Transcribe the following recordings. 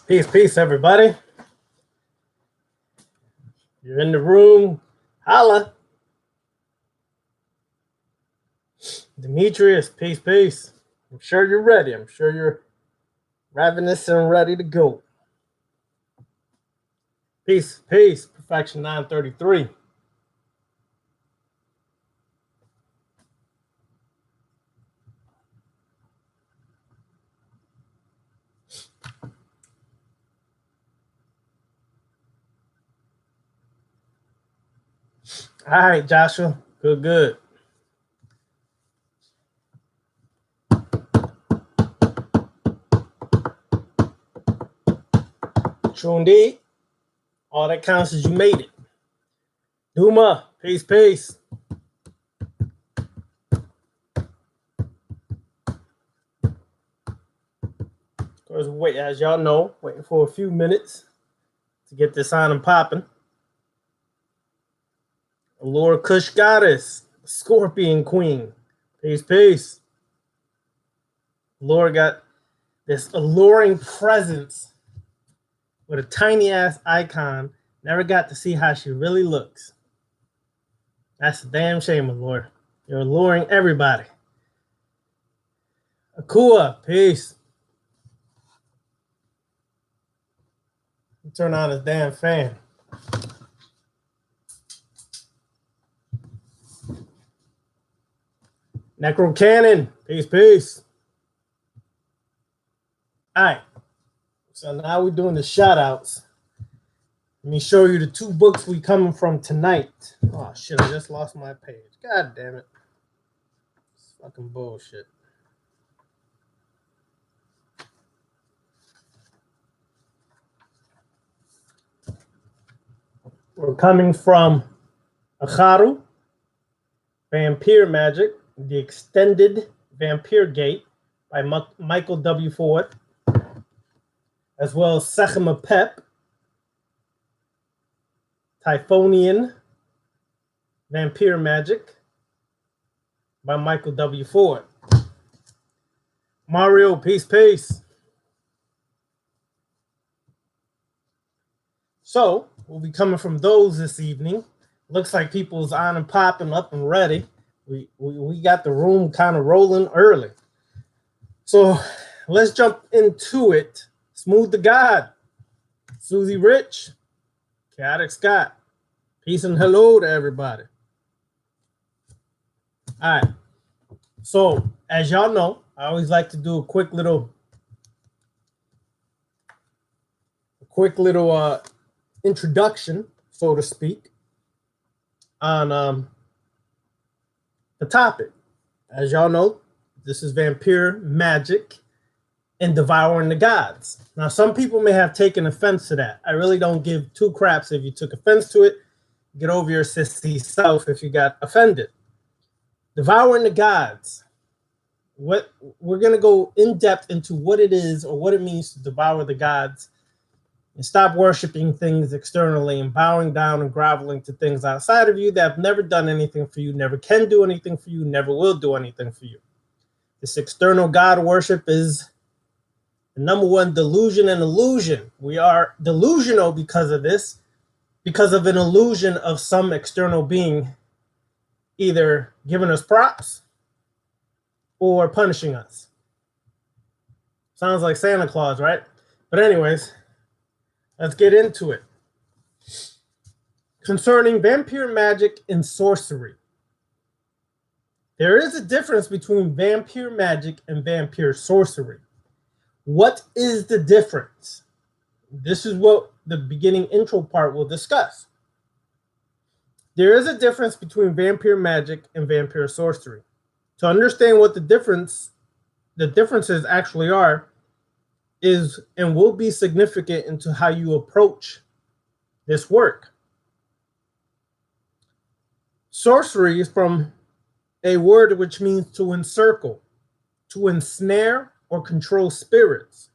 Peace, peace, everybody. You're in the room. Holla. Demetrius, peace, peace. I'm sure you're ready. I'm sure you're ravenous and ready to go. Peace, peace. Perfection 933. All right, Joshua. Good, good. True indeed. All that counts is you made it. Duma, peace, peace. Of course, wait, as y'all know, waiting for a few minutes to get this on and popping. Allure Kush Goddess, Scorpion Queen. Peace, peace. Allure got this alluring presence with a tiny ass icon. Never got to see how she really looks. That's a damn shame, Allure. You're alluring everybody. Akua, peace. Turn on this damn fan. Necro Cannon, peace, peace. All right. So now we're doing the shout outs. Let me show you the two books we coming from tonight. Oh shit, I just lost my page. God damn it. It's fucking bullshit. We're coming from Acharu, Vampire Magic, The Extended Vampire Gate by Michael W. Ford, as well as Sechema Pep, Typhonian Vampire Magic by Michael W. Ford. Mario, peace, peace. So, we'll be coming from those this evening. Looks like people's on and popping, up and ready. We got the room kind of rolling early. So, let's jump into it. Smooth the God, Susie Rich, Chaotic Scott. Peace and hello to everybody. All right. So, as y'all know, I always like to do a quick little introduction, so to speak, on the topic. As y'all know, this is Vampire Magic and Devouring the Gods. Now, some people may have taken offense to that. I really don't give two craps if you took offense to it. Get over your sissy self if you got offended. Devouring the Gods. What we're going to go in depth into what it is or what it means to devour the gods and stop worshiping things externally and bowing down and groveling to things outside of you that have never done anything for you, never can do anything for you, never will do anything for you. This external God worship is the number one delusion and illusion. We are delusional because of this, because of an illusion of some external being either giving us props or punishing us. Sounds like Santa Claus, right? But anyways, let's get into it. Concerning vampire magic and sorcery. There is a difference between vampire magic and vampire sorcery. What is the difference? This is what the beginning intro part will discuss. There is a difference between vampire magic and vampire sorcery. To understand what the differences actually are, is and will be significant into how you approach this work. Sorcery is from a word which means to encircle, to ensnare or control spirits.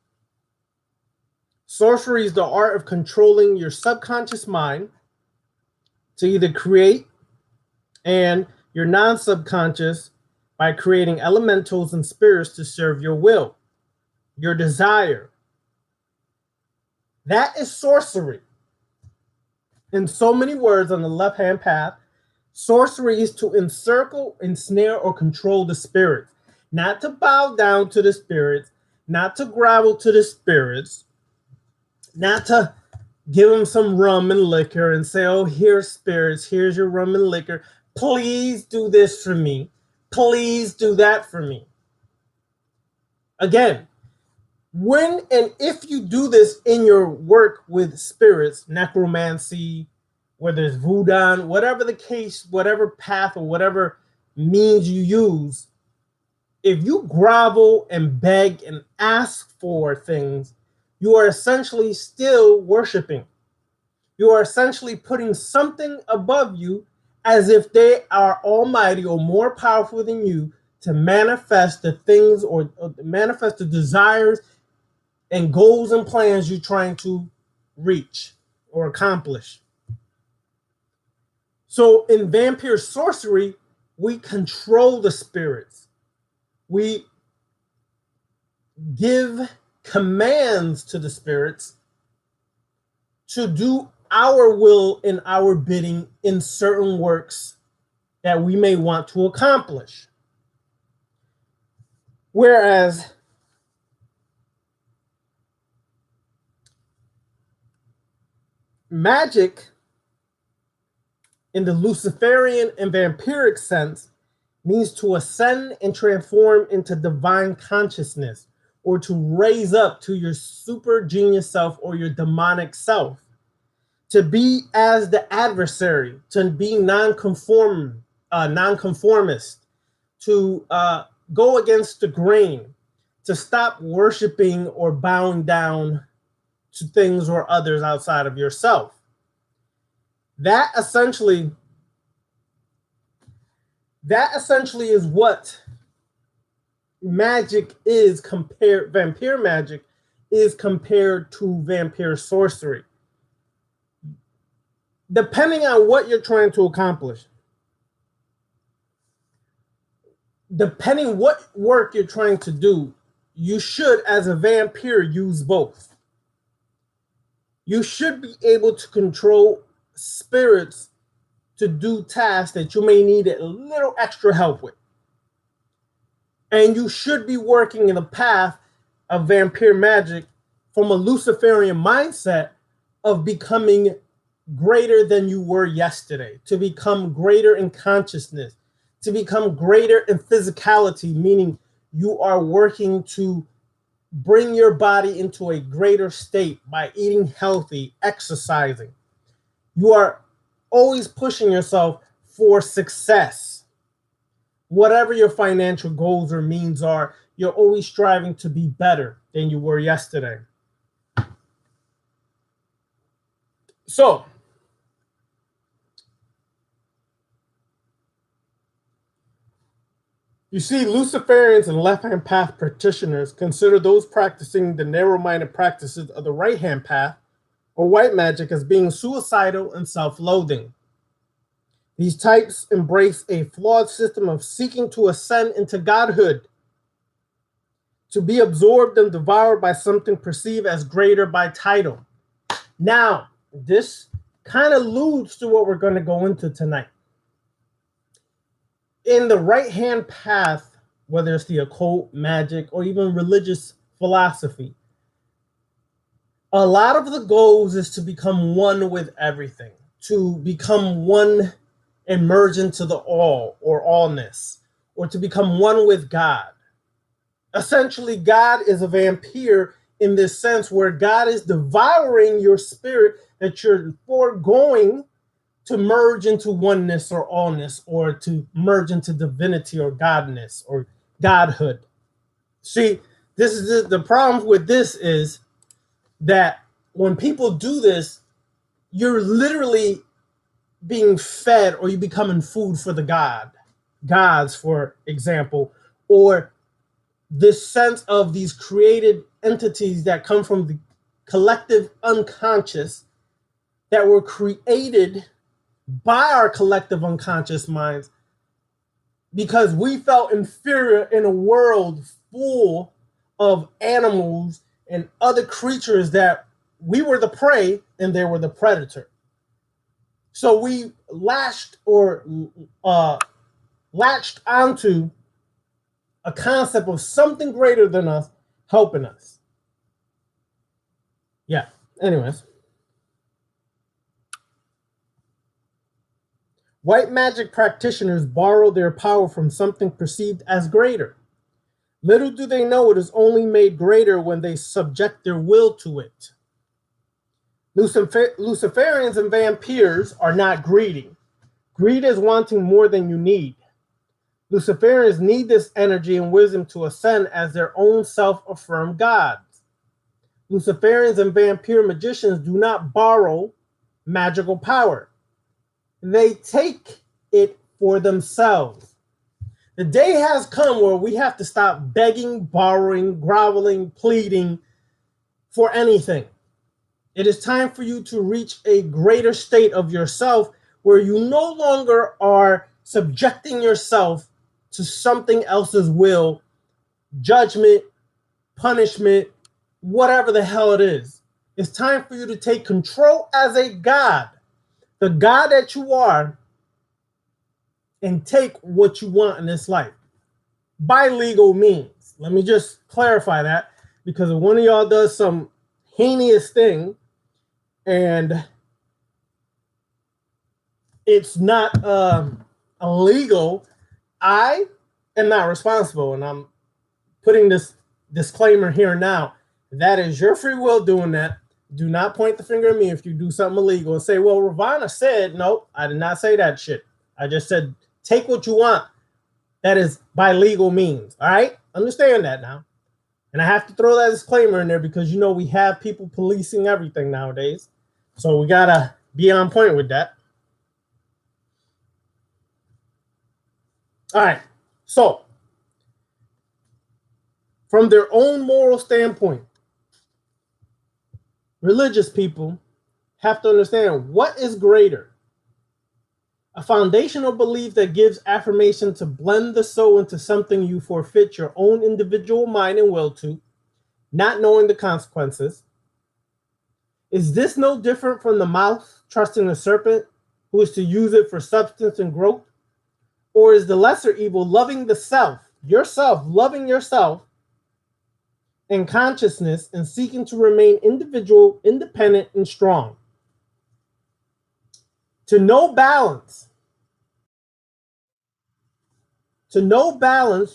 Sorcery is the art of controlling your subconscious mind to either create and your non-subconscious by creating elementals and spirits to serve your will, your desire, That is sorcery. In so many words, on the left-hand path, sorcery is to encircle, ensnare, or control the spirits. Not to bow down to the spirits, not to grovel to the spirits, not to give them some rum and liquor and say, oh, here's spirits, here's your rum and liquor. Please do this for me. Please do that for me. Again, when and if you do this in your work with spirits, necromancy, whether it's voodoo, whatever the case, whatever path or whatever means you use, if you grovel and beg and ask for things, you are essentially still worshiping. You are essentially putting something above you as if they are almighty or more powerful than you to manifest the things or manifest the desires and goals and plans you're trying to reach or accomplish. So in vampire sorcery, we control the spirits. We give commands to the spirits to do our will and our bidding in certain works that we may want to accomplish. Whereas magic, in the Luciferian and vampiric sense, means to ascend and transform into divine consciousness, or to raise up to your super genius self or your demonic self, to be as the adversary, to be nonconformist, to go against the grain, to stop worshiping or bowing down to things or others outside of yourself. That essentially is what magic is compared, vampire magic is compared to vampire sorcery. Depending on what you're trying to accomplish, depending what work you're trying to do, you should, as a vampire, use both. You should be able to control spirits to do tasks that you may need a little extra help with. And you should be working in the path of vampire magic from a Luciferian mindset of becoming greater than you were yesterday, to become greater in consciousness, to become greater in physicality, meaning you are working to bring your body into a greater state by eating healthy, exercising. You are always pushing yourself for success. Whatever your financial goals or means are, you're always striving to be better than you were yesterday. So, you see, Luciferians and left-hand path practitioners consider those practicing the narrow-minded practices of the right-hand path or white magic as being suicidal and self-loathing. These types embrace a flawed system of seeking to ascend into godhood, to be absorbed and devoured by something perceived as greater by title. Now, this kind of alludes to what we're going to go into tonight. In the right-hand path, whether it's the occult, magic, or even religious philosophy, a lot of the goals is to become one with everything, to become one and merge into the all or allness, or to become one with God. Essentially, God is a vampire in this sense where God is devouring your spirit that you're foregoing to merge into oneness or allness, or to merge into divinity or godness or godhood. See, this is the problem with this is that when people do this, you're literally being fed, or you becoming food for the gods, for example, or this sense of these created entities that come from the collective unconscious that were created by our collective unconscious minds because we felt inferior in a world full of animals and other creatures that we were the prey and they were the predator. So we latched onto a concept of something greater than us helping us. Yeah. Anyways. White magic practitioners borrow their power from something perceived as greater. Little do they know it is only made greater when they subject their will to it. Luciferians and vampires are not greedy. Greed is wanting more than you need. Luciferians need this energy and wisdom to ascend as their own self-affirmed gods. Luciferians and vampire magicians do not borrow magical power. They take it for themselves. The day has come where we have to stop begging, borrowing, groveling, pleading for anything. It is time for you to reach a greater state of yourself where you no longer are subjecting yourself to something else's will, judgment, punishment, whatever the hell it is. It's time for you to take control as a god, the god that you are, and take what you want in this life by legal means. Let me just clarify that, because if one of y'all does some heinous thing and it's not illegal, I am not responsible. And I'm putting this disclaimer here now. That is your free will doing that. Do not point the finger at me if you do something illegal and say, well, Ravana said, no, I did not say that shit. I just said, take what you want. That is by legal means. All right? Understand that now. And I have to throw that disclaimer in there because, you know, we have people policing everything nowadays. So we got to be on point with that. All right. So from their own moral standpoint, religious people have to understand what is greater. A foundational belief that gives affirmation to blend the soul into something you forfeit your own individual mind and will to, not knowing the consequences. Is this no different from the mouse trusting the serpent who is to use it for substance and growth? Or is the lesser evil loving the self, yourself, loving yourself and consciousness and seeking to remain individual, independent, and strong? To know balance,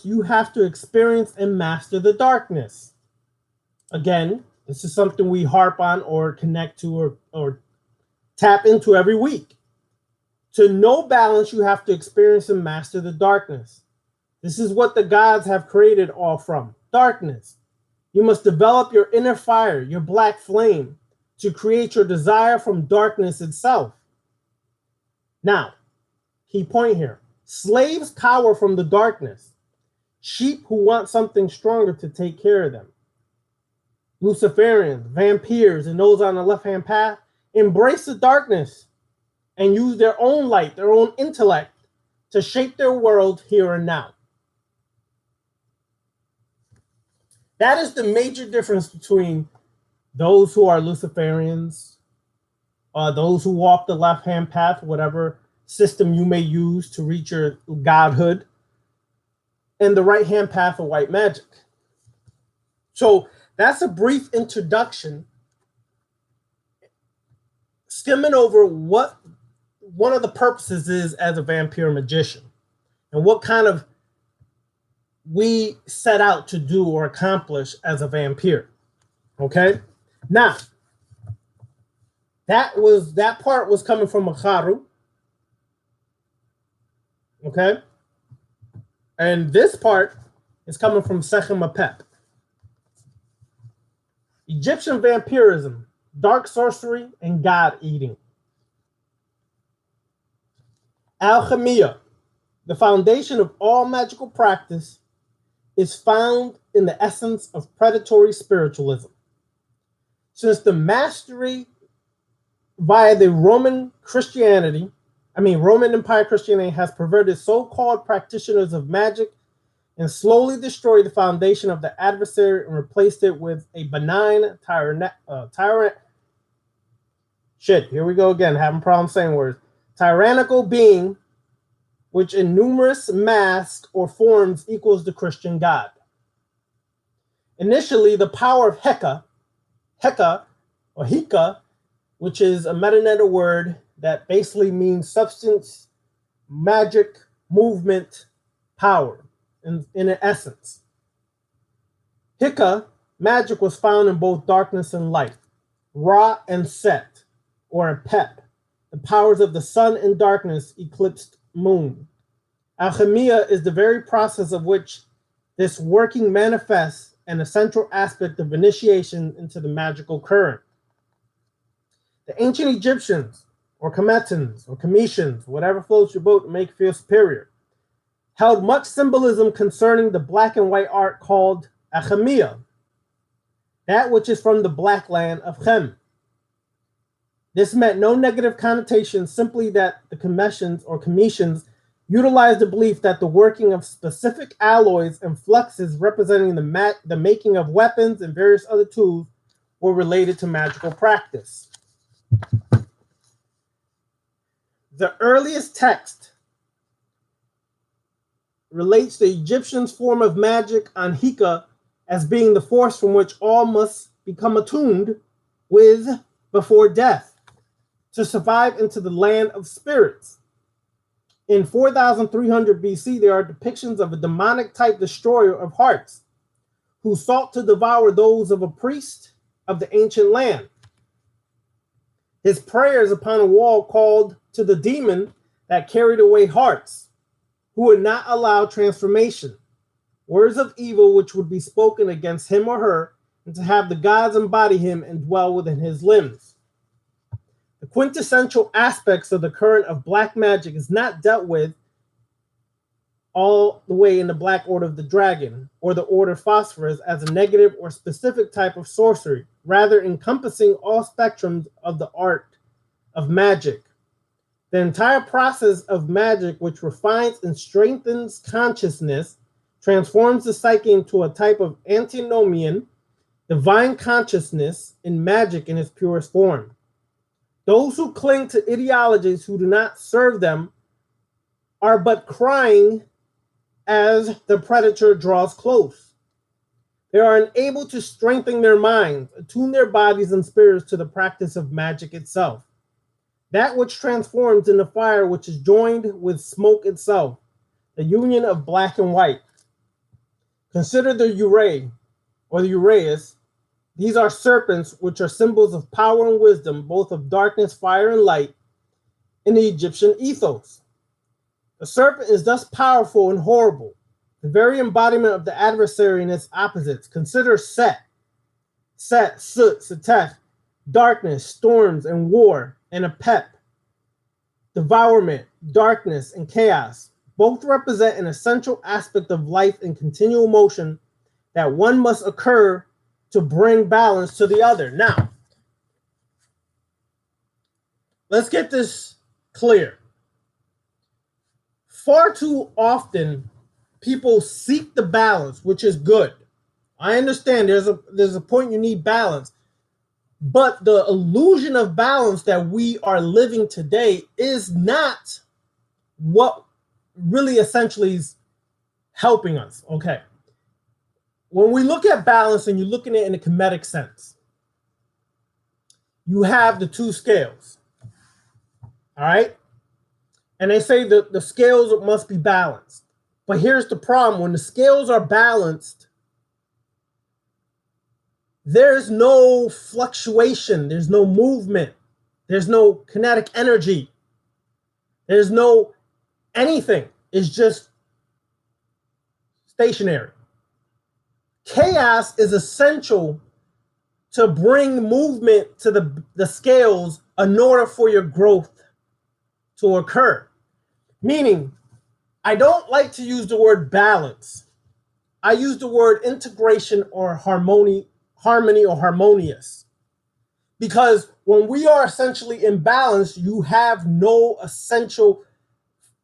you have to experience and master the darkness. Again, this is something we harp on or connect to or tap into every week. To know balance, you have to experience and master the darkness. This is what the gods have created all from, darkness. You must develop your inner fire, your black flame, to create your desire from darkness itself. Now, key point here. Slaves cower from the darkness. Sheep who want something stronger to take care of them. Luciferians, vampires, and those on the left-hand path embrace the darkness and use their own light, their own intellect to shape their world here and now. That is the major difference between those who are Luciferians, those who walk the left-hand path, whatever system you may use to reach your godhood, and the right-hand path of white magic. So that's a brief introduction, skimming over what one of the purposes is as a vampire magician and what kind of we set out to do or accomplish as a vampire. Okay? Now, that part was coming from Makaru. Okay? And this part is coming from Sechem Apep. Egyptian vampirism, dark sorcery, and god eating. Alchemia, the foundation of all magical practice, is found in the essence of predatory spiritualism. Since the mastery via the Roman Empire Christianity has perverted so-called practitioners of magic and slowly destroyed the foundation of the adversary and replaced it with a benign Shit, here we go again, having problems saying words. Tyrannical being, which in numerous masks or forms equals the Christian God. Initially, the power of Heka, or Hika, which is a meta word that basically means substance, magic, movement, power, in an essence. Hika, magic, was found in both darkness and light, Ra and Set, or Pep, the powers of the sun and darkness eclipsed moon. Alchemia is the very process of which this working manifests and a central aspect of initiation into the magical current. The ancient Egyptians, or Kemetans, or Cometians, whatever floats your boat to make you feel superior, held much symbolism concerning the black and white art called Alchemia, that which is from the black land of Chem. This meant no negative connotation, simply that the Cometians utilized the belief that the working of specific alloys and fluxes representing the making of weapons and various other tools were related to magical practice. The earliest text relates the Egyptians' form of magic on Hika as being the force from which all must become attuned with before death to survive into the land of spirits. In 4300 BC, there are depictions of a demonic type destroyer of hearts who sought to devour those of a priest of the ancient land. His prayers upon a wall called to the demon that carried away hearts, who would not allow transformation, words of evil which would be spoken against him or her, and to have the gods embody him and dwell within his limbs. The quintessential aspects of the current of black magic is not dealt with all the way in the Black Order of the Dragon or the Order Phosphorus as a negative or specific type of sorcery, rather encompassing all spectrums of the art of magic. The entire process of magic, which refines and strengthens consciousness, transforms the psyche into a type of antinomian, divine consciousness in magic in its purest form. Those who cling to ideologies who do not serve them are but crying as the predator draws close. They are unable to strengthen their minds, attune their bodies and spirits to the practice of magic itself, that which transforms into fire, which is joined with smoke itself, the union of black and white. Consider the Urae, or the Uraeus. These are serpents, which are symbols of power and wisdom, both of darkness, fire, and light, in the Egyptian ethos. The serpent is thus powerful and horrible, the very embodiment of the adversary and its opposites. Consider Set, Soot, Seteth, darkness, storms, and war, and Apep, devourment, darkness, and chaos. Both represent an essential aspect of life in continual motion that one must occur to bring balance to the other. Now, let's get this clear. Far too often, people seek the balance, which is good. I understand there's a point you need balance, but the illusion of balance that we are living today is not what really essentially is helping us. Okay. When we look at balance and you look at it in a Kemetic sense, you have the two scales. All right? And they say that the scales must be balanced. But here's the problem. When the scales are balanced, there's no fluctuation. There's no movement. There's no kinetic energy. There's no anything. It's just stationary. Chaos is essential to bring movement to the scales in order for your growth to occur. Meaning, I don't like to use the word balance. I use the word integration or harmony or harmonious. Because when we are essentially in balance, you have no essential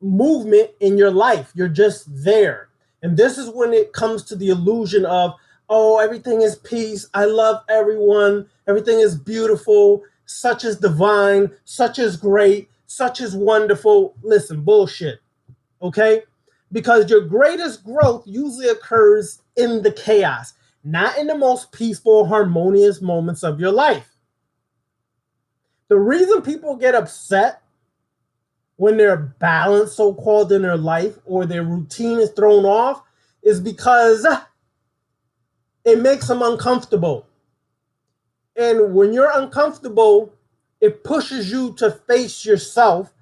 movement in your life. You're just there. And this is when it comes to the illusion of, oh, everything is peace. I love everyone. Everything is beautiful. such as divine, such as great, such as wonderful. Listen, bullshit. Okay? Because your greatest growth usually occurs in the chaos, not in the most peaceful, harmonious moments of your life. The reason people get upset when they're balanced, so-called, in their life, or their routine is thrown off, is because it makes them uncomfortable. And when you're uncomfortable, it pushes you to face yourself,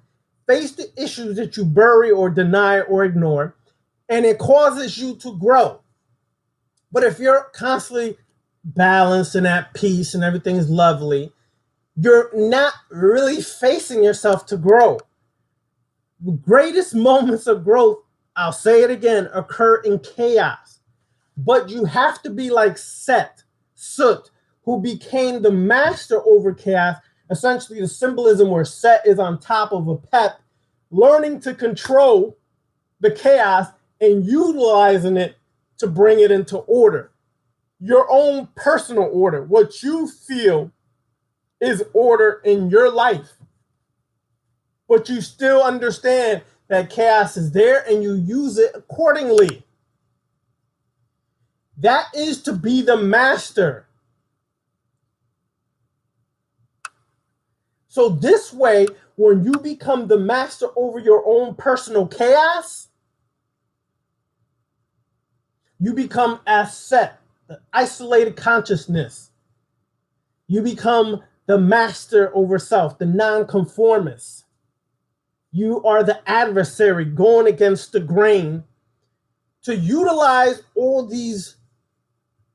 face the issues that you bury or deny or ignore, and it causes you to grow. But if you're constantly balanced and at peace and everything is lovely, you're not really facing yourself to grow. The greatest moments of growth, I'll say it again, occur in chaos. But you have to be like Sut, who became the master over chaos. Essentially, the symbolism where Sut is on top of a pep, learning to control the chaos and utilizing it to bring it into order. Your own personal order, what you feel is order in your life. But you still understand that chaos is there and you use it accordingly. That is to be the master. So this way, when you become the master over your own personal chaos, you become Sut, the isolated consciousness. You become the master over self, the nonconformist. You are the adversary going against the grain to utilize all these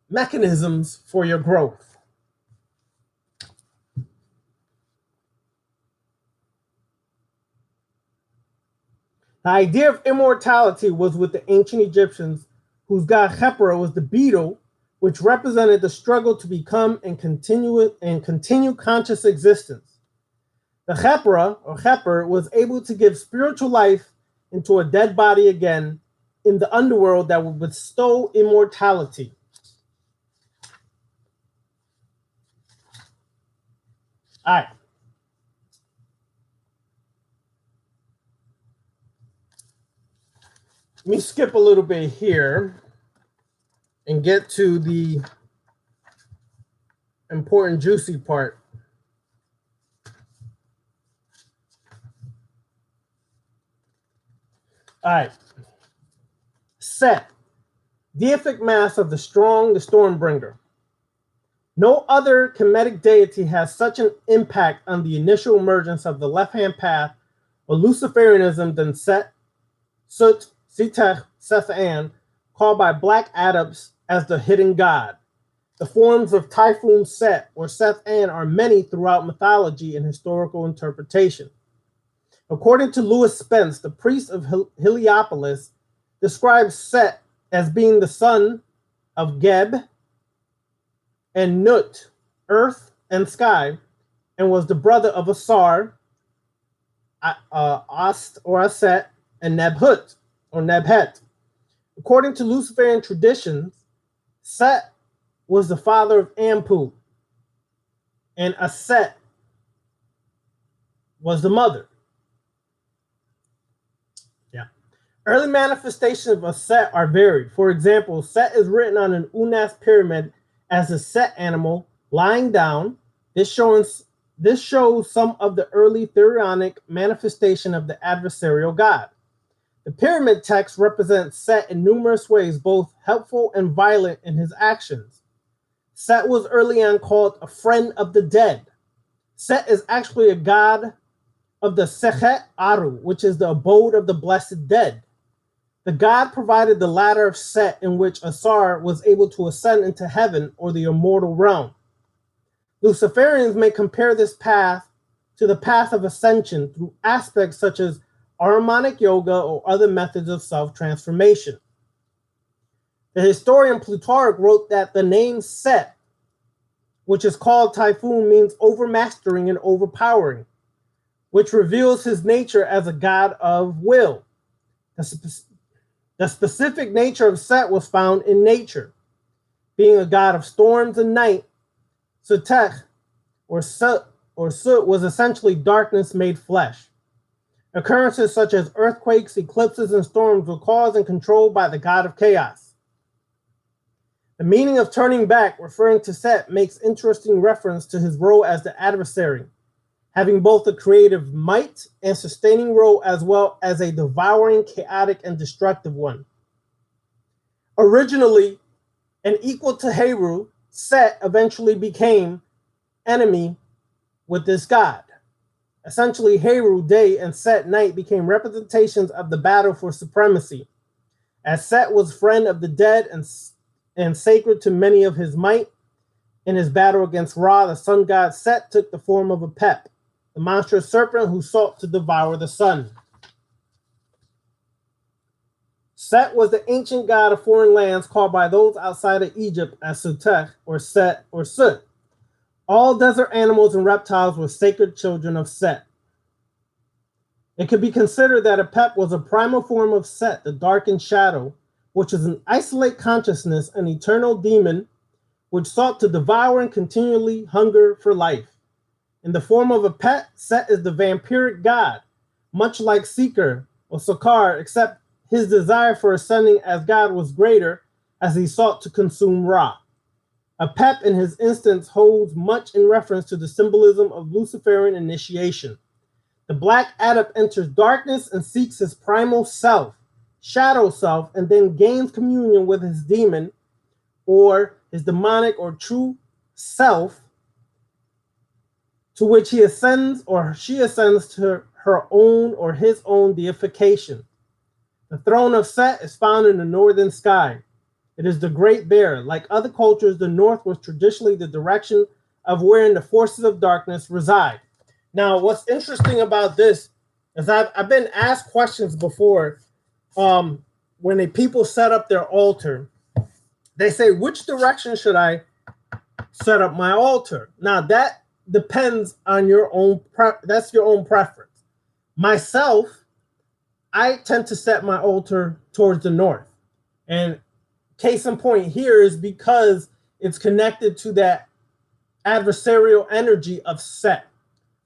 mechanisms for your growth. The idea of immortality was with the ancient Egyptians, whose god Khepra was the beetle, which represented the struggle to become and continue conscious existence. The Khepra, or Khepr, was able to give spiritual life into a dead body again in the underworld that would bestow immortality. All right. Let me skip a little bit here and get to the important, juicy part. All right. Set, deific mass of the strong, the Stormbringer. No other Kemetic deity has such an impact on the initial emergence of the left-hand path or Luciferianism than Set, Sut, Setech, Seth-An, called by Black Adepts as the hidden god. The forms of Typhoon Set or Seth-An are many throughout mythology and historical interpretation. According to Louis Spence, the priest of Heliopolis describes Set as being the son of Geb and Nut, earth and sky, and was the brother of Asar, Ast or Aset, and Nebhut or Nebhet. According to Luciferian traditions, Set was the father of Ampu, and Aset was the mother. Early manifestations of a Set are varied. For example, Set is written on an Unas pyramid as a Set animal lying down. This shows some of the early Pharaonic manifestation of the adversarial god. The pyramid text represents Set in numerous ways, both helpful and violent in his actions. Set was early on called a friend of the dead. Set is actually a god of the Sekhet Aru, which is the abode of the blessed dead. The god provided the ladder of Set in which Asar was able to ascend into heaven or the immortal realm. Luciferians may compare this path to the path of ascension through aspects such as Ahrimanic yoga or other methods of self-transformation. The historian Plutarch wrote that the name Set, which is called Typhoon, means overmastering and overpowering, which reveals his nature as a god of will. The specific nature of Set was found in nature. Being a god of storms and night, Setech or or Sut was essentially darkness made flesh. Occurrences such as earthquakes, eclipses, and storms were caused and controlled by the god of chaos. The meaning of turning back, referring to Set, makes interesting reference to his role as the adversary, having both a creative might and sustaining role as well as a devouring, chaotic, and destructive one. Originally an equal to Heru, Set eventually became enemy with this god. Essentially, Heru Day and Set Night became representations of the battle for supremacy, as Set was friend of the dead and sacred to many of his might. In his battle against Ra, the sun god Set took the form of a Pep, the monstrous serpent who sought to devour the sun. Set was the ancient god of foreign lands called by those outside of Egypt as Sutech or Set or Sut. All desert animals and reptiles were sacred children of Set. It could be considered that a Pep was a primal form of Set, the darkened shadow, which is an isolate consciousness, an eternal demon, which sought to devour and continually hunger for life. In the form of a pet, Set is the vampiric god, much like Seeker or Sokar, except his desire for ascending as god was greater as he sought to consume Ra. A Pep in his instance holds much in reference to the symbolism of Luciferian initiation. The black adept enters darkness and seeks his primal self, shadow self, and then gains communion with his demon or his demonic or true self, to which he ascends or she ascends to her own or his own deification. The throne of Set is found in the northern sky. It is the Great Bear. Like other cultures, the north was traditionally the direction of wherein the forces of darkness reside. Now, what's interesting about this is I've been asked questions before when people set up their altar. They say, which direction should I set up my altar? Now, that depends on your own, that's your own preference. Myself, I tend to set my altar towards the north. And case in point here is because it's connected to that adversarial energy of Set.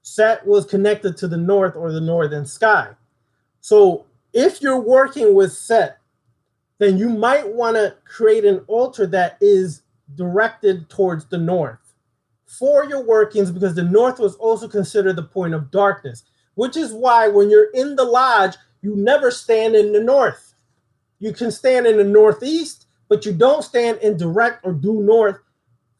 Set was connected to the north or the northern sky. So if you're working with Set, then you might want to create an altar that is directed towards the north for your workings, because the north was also considered the point of darkness, which is why when you're in the lodge, you never stand in the north. You can stand in the northeast, but you don't stand in direct or due north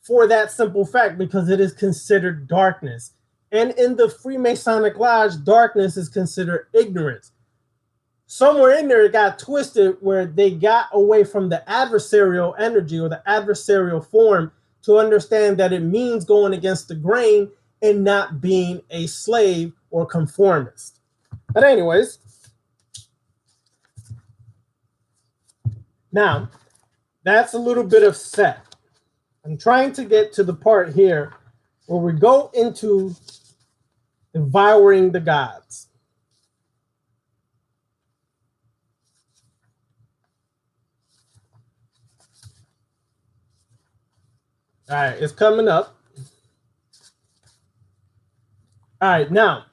for that simple fact, because it is considered darkness. And in the Freemasonic Lodge, darkness is considered ignorance. Somewhere in there, it got twisted where they got away from the adversarial energy or the adversarial form to understand that it means going against the grain and not being a slave or conformist. But anyways, now that's a little bit of Set. I'm trying to get to the part here where we go into devouring the gods. All right, it's coming up. All right, now,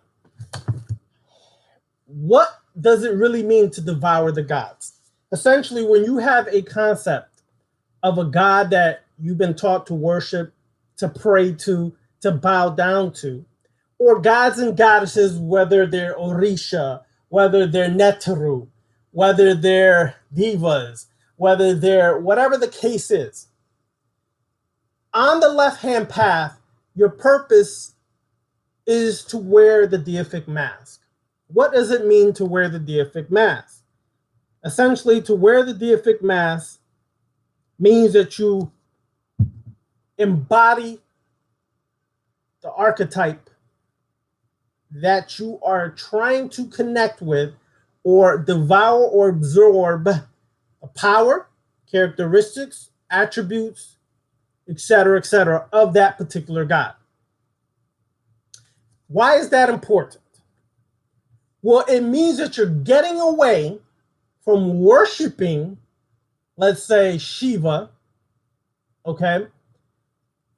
what does it really mean to devour the gods? Essentially, when you have a concept of a god that you've been taught to worship, to pray to bow down to, or gods and goddesses, whether they're Orisha, whether they're Neteru, whether they're divas, whether they're whatever the case is, on the left-hand path, your purpose is to wear the deific mask. What does it mean to wear the deific mask? Essentially, to wear the deific mask means that you embody the archetype that you are trying to connect with or devour or absorb a power, characteristics, attributes, etc., of that particular god. Why is that important? Well, it means that you're getting away from worshiping, let's say, Shiva, okay?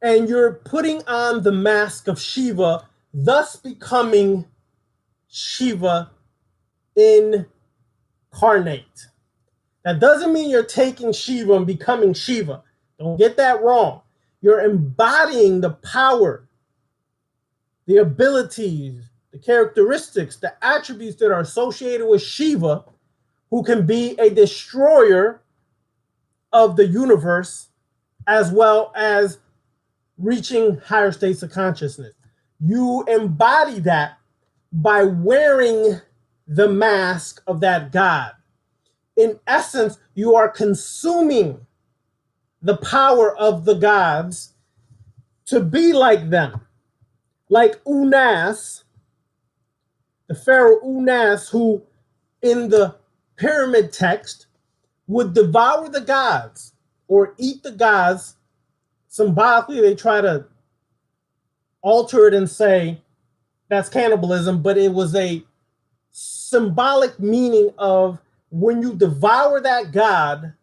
And you're putting on the mask of Shiva thus becoming Shiva incarnate. That doesn't mean you're taking Shiva and becoming Shiva. Don't get that wrong. You're embodying the power, the abilities, the characteristics, the attributes that are associated with Shiva, who can be a destroyer of the universe as well as reaching higher states of consciousness. You embody that by wearing the mask of that God. In essence, you are consuming the power of the gods to be like them. Like Unas, the pharaoh Unas, who in the pyramid text would devour the gods or eat the gods. Symbolically, they try to alter it and say that's cannibalism, but it was a symbolic meaning of when you devour that god,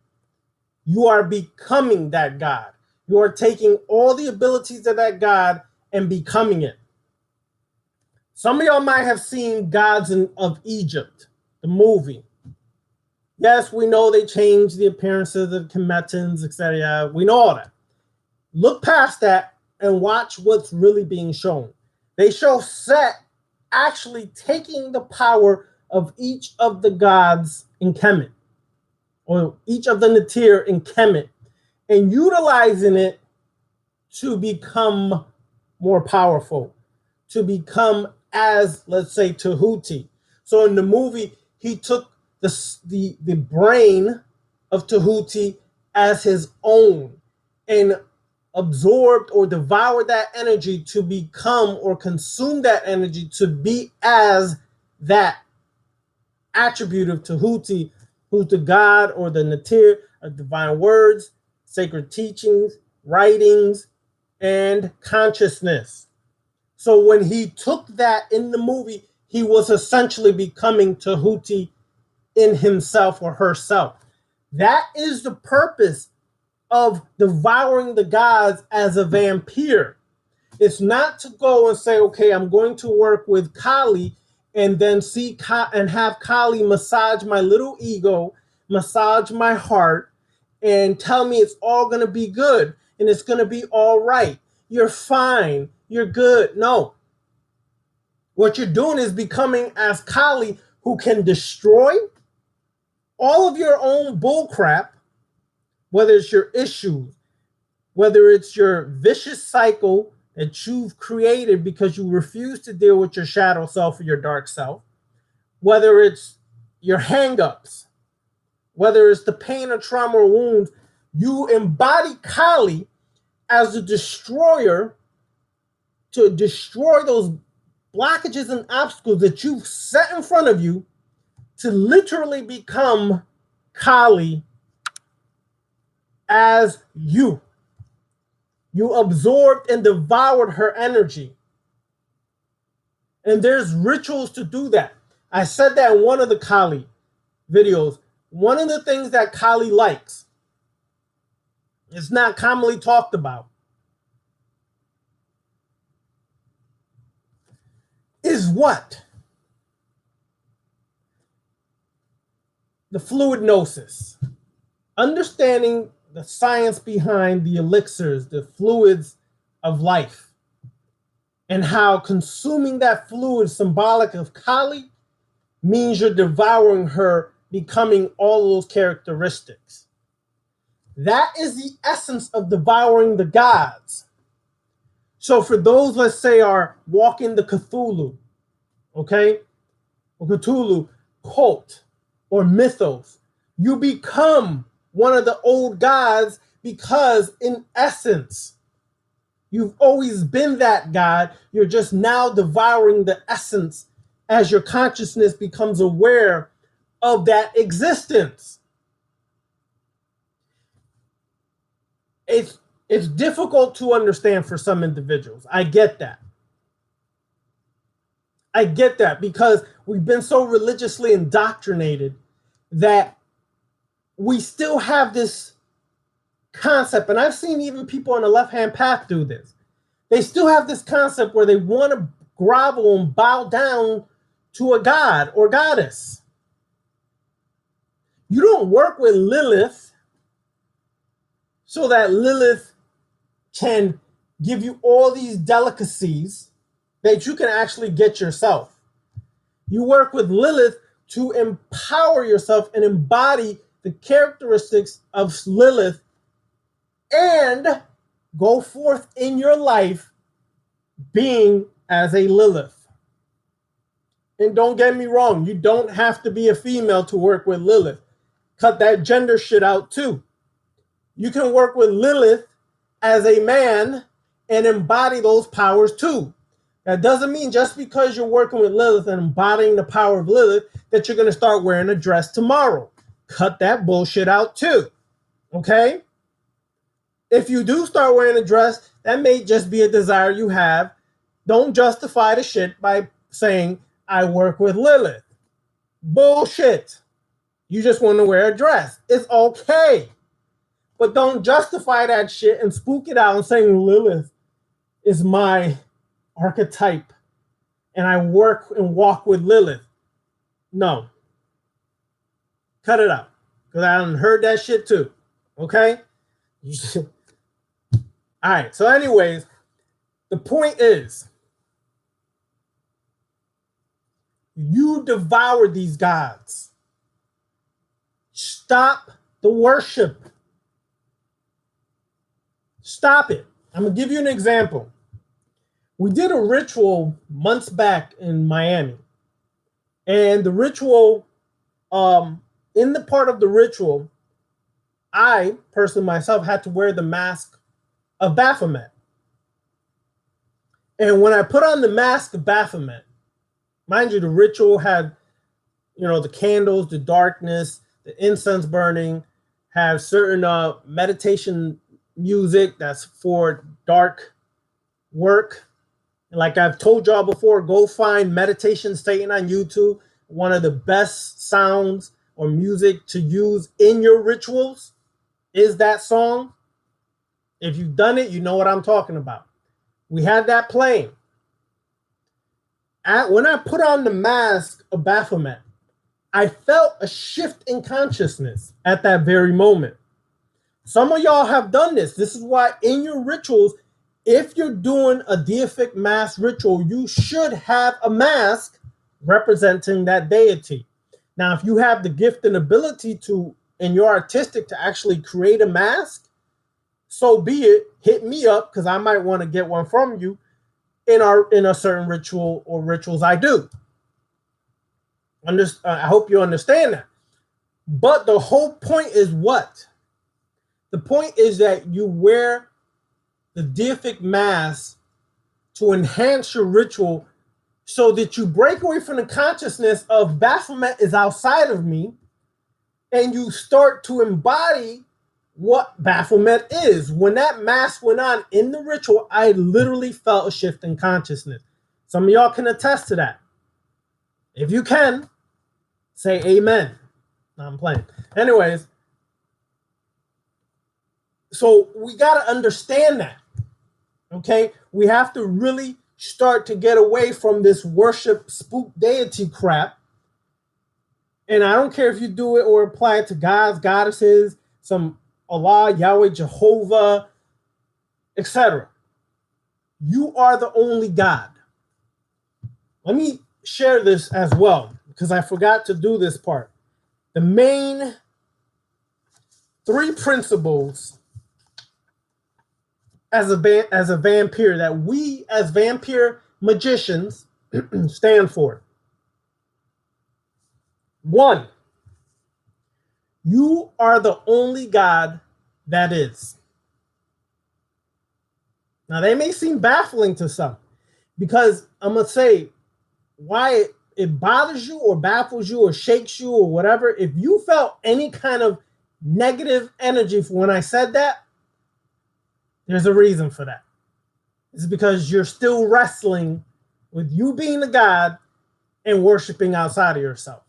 you are becoming that god. You are taking all the abilities of that god and becoming it. Some of y'all might have seen Gods of Egypt, the movie. Yes, we know they changed the appearances of Kemetans, etc. We know all that. Look past that and watch what's really being shown. They show Set actually taking the power of each of the gods in Kemet, or each of the Natir in Kemet, and utilizing it to become more powerful, to become as, let's say, Tahuti. So in the movie, he took the brain of Tahuti as his own and absorbed or devoured that energy to become or consume that energy to be as that attribute of Tahuti, who's the god or the Natir of divine words, sacred teachings, writings, and consciousness. So when he took that in the movie, he was essentially becoming Tahuti in himself or herself. That is the purpose of devouring the gods as a vampire. It's not to go and say, okay, I'm going to work with Kali and then and have Kali massage my little ego, massage my heart, and tell me it's all going to be good and it's going to be all right. You're fine. You're good. No. What you're doing is becoming as Kali, who can destroy all of your own bullcrap, whether it's your issues, whether it's your vicious cycle that you've created because you refuse to deal with your shadow self or your dark self, whether it's your hang-ups, whether it's the pain or trauma or wounds, you embody Kali as the destroyer to destroy those blockages and obstacles that you've set in front of you to literally become Kali as you. You absorbed and devoured her energy. And there's rituals to do that. I said that in one of the Kali videos. One of the things that Kali likes, it's not commonly talked about, is what? The fluid gnosis. Understanding the science behind the elixirs, the fluids of life, and how consuming that fluid symbolic of Kali means you're devouring her, becoming all those characteristics. That is the essence of devouring the gods. So for those, let's say, are walking the Cthulhu, okay, or Cthulhu cult or mythos, you become one of the old gods because in essence, you've always been that god. You're just now devouring the essence as your consciousness becomes aware of that existence. It's difficult to understand for some individuals. I get that. I get that because we've been so religiously indoctrinated that we still have this concept, and I've seen even people on the left-hand path do this. They still have this concept where they want to grovel and bow down to a god or goddess. You don't work with Lilith so that Lilith can give you all these delicacies that you can actually get yourself. You work with Lilith to empower yourself and embody the characteristics of Lilith and go forth in your life being as a Lilith. And don't get me wrong, you don't have to be a female to work with Lilith. Cut that gender shit out too. You can work with Lilith as a man and embody those powers too. That doesn't mean just because you're working with Lilith and embodying the power of Lilith that you're going to start wearing a dress tomorrow. Cut that bullshit out too. Okay? If you do start wearing a dress, that may just be a desire you have. Don't justify the shit by saying, I work with Lilith. Bullshit. You just want to wear a dress. It's okay. But don't justify that shit and spook it out and saying Lilith is my archetype and I work and walk with Lilith. No. Cut it out. Because I done heard that shit too. Okay? All right. So anyways, the point is, you devour these gods. Stop the worship. Stop it. I'm going to give you an example. We did a ritual months back in Miami. And the ritual, in the part of the ritual, I, personally myself, had to wear the mask of Baphomet. And when I put on the mask of Baphomet, mind you, the ritual had, the candles, the darkness, the incense burning, have certain meditation music that's for dark work. Like I've told y'all before, go find Meditation Satan on YouTube. One of the best sounds or music to use in your rituals is that song. If you've done it, you know what I'm talking about. We had that playing. When I put on the mask of Baphomet, I felt a shift in consciousness at that very moment. Some of y'all have done this. This is why in your rituals, if you're doing a deific mask ritual, you should have a mask representing that deity. Now, if you have the gift and ability to, and you're artistic to actually create a mask, so be it. Hit me up because I might want to get one from you in a certain ritual or rituals I do. I hope you understand that. But the whole point is what? The point is that you wear the deific mask to enhance your ritual so that you break away from the consciousness of Baphomet is outside of me and you start to embody what Baphomet is. When that mask went on in the ritual, I literally felt a shift in consciousness. Some of y'all can attest to that. If you can, say amen. No, I'm playing. Anyways, so we got to understand that. Okay? We have to really start to get away from this worship spook deity crap. And I don't care if you do it or apply it to gods, goddesses, some Allah, Yahweh, Jehovah, etc. You are the only God. Let me share this as well, because I forgot to do this part. The main 3 principles as a vampire that we as vampire magicians stand for. 1, you are the only God that is. Now, they may seem baffling to some, because I'm going to say why it bothers you or baffles you or shakes you or whatever. If you felt any kind of negative energy for when I said that, there's a reason for that. It's because you're still wrestling with you being the God and worshiping outside of yourself.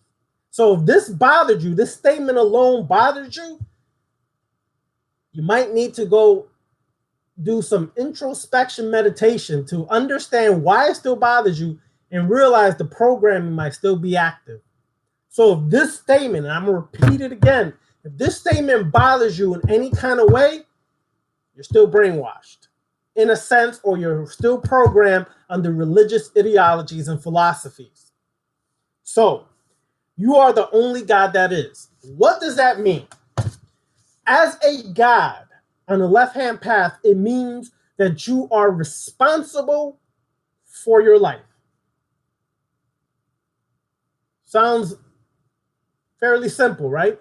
So if this bothered you, this statement alone bothered you, you might need to go do some introspection meditation to understand why it still bothers you and realize the programming might still be active. So if this statement, and I'm going to repeat it again, if this statement bothers you in any kind of way, you're still brainwashed in a sense, or you're still programmed under religious ideologies and philosophies. So you are the only God that is. What does that mean? As a God on the left-hand path, it means that you are responsible for your life. Sounds fairly simple, right?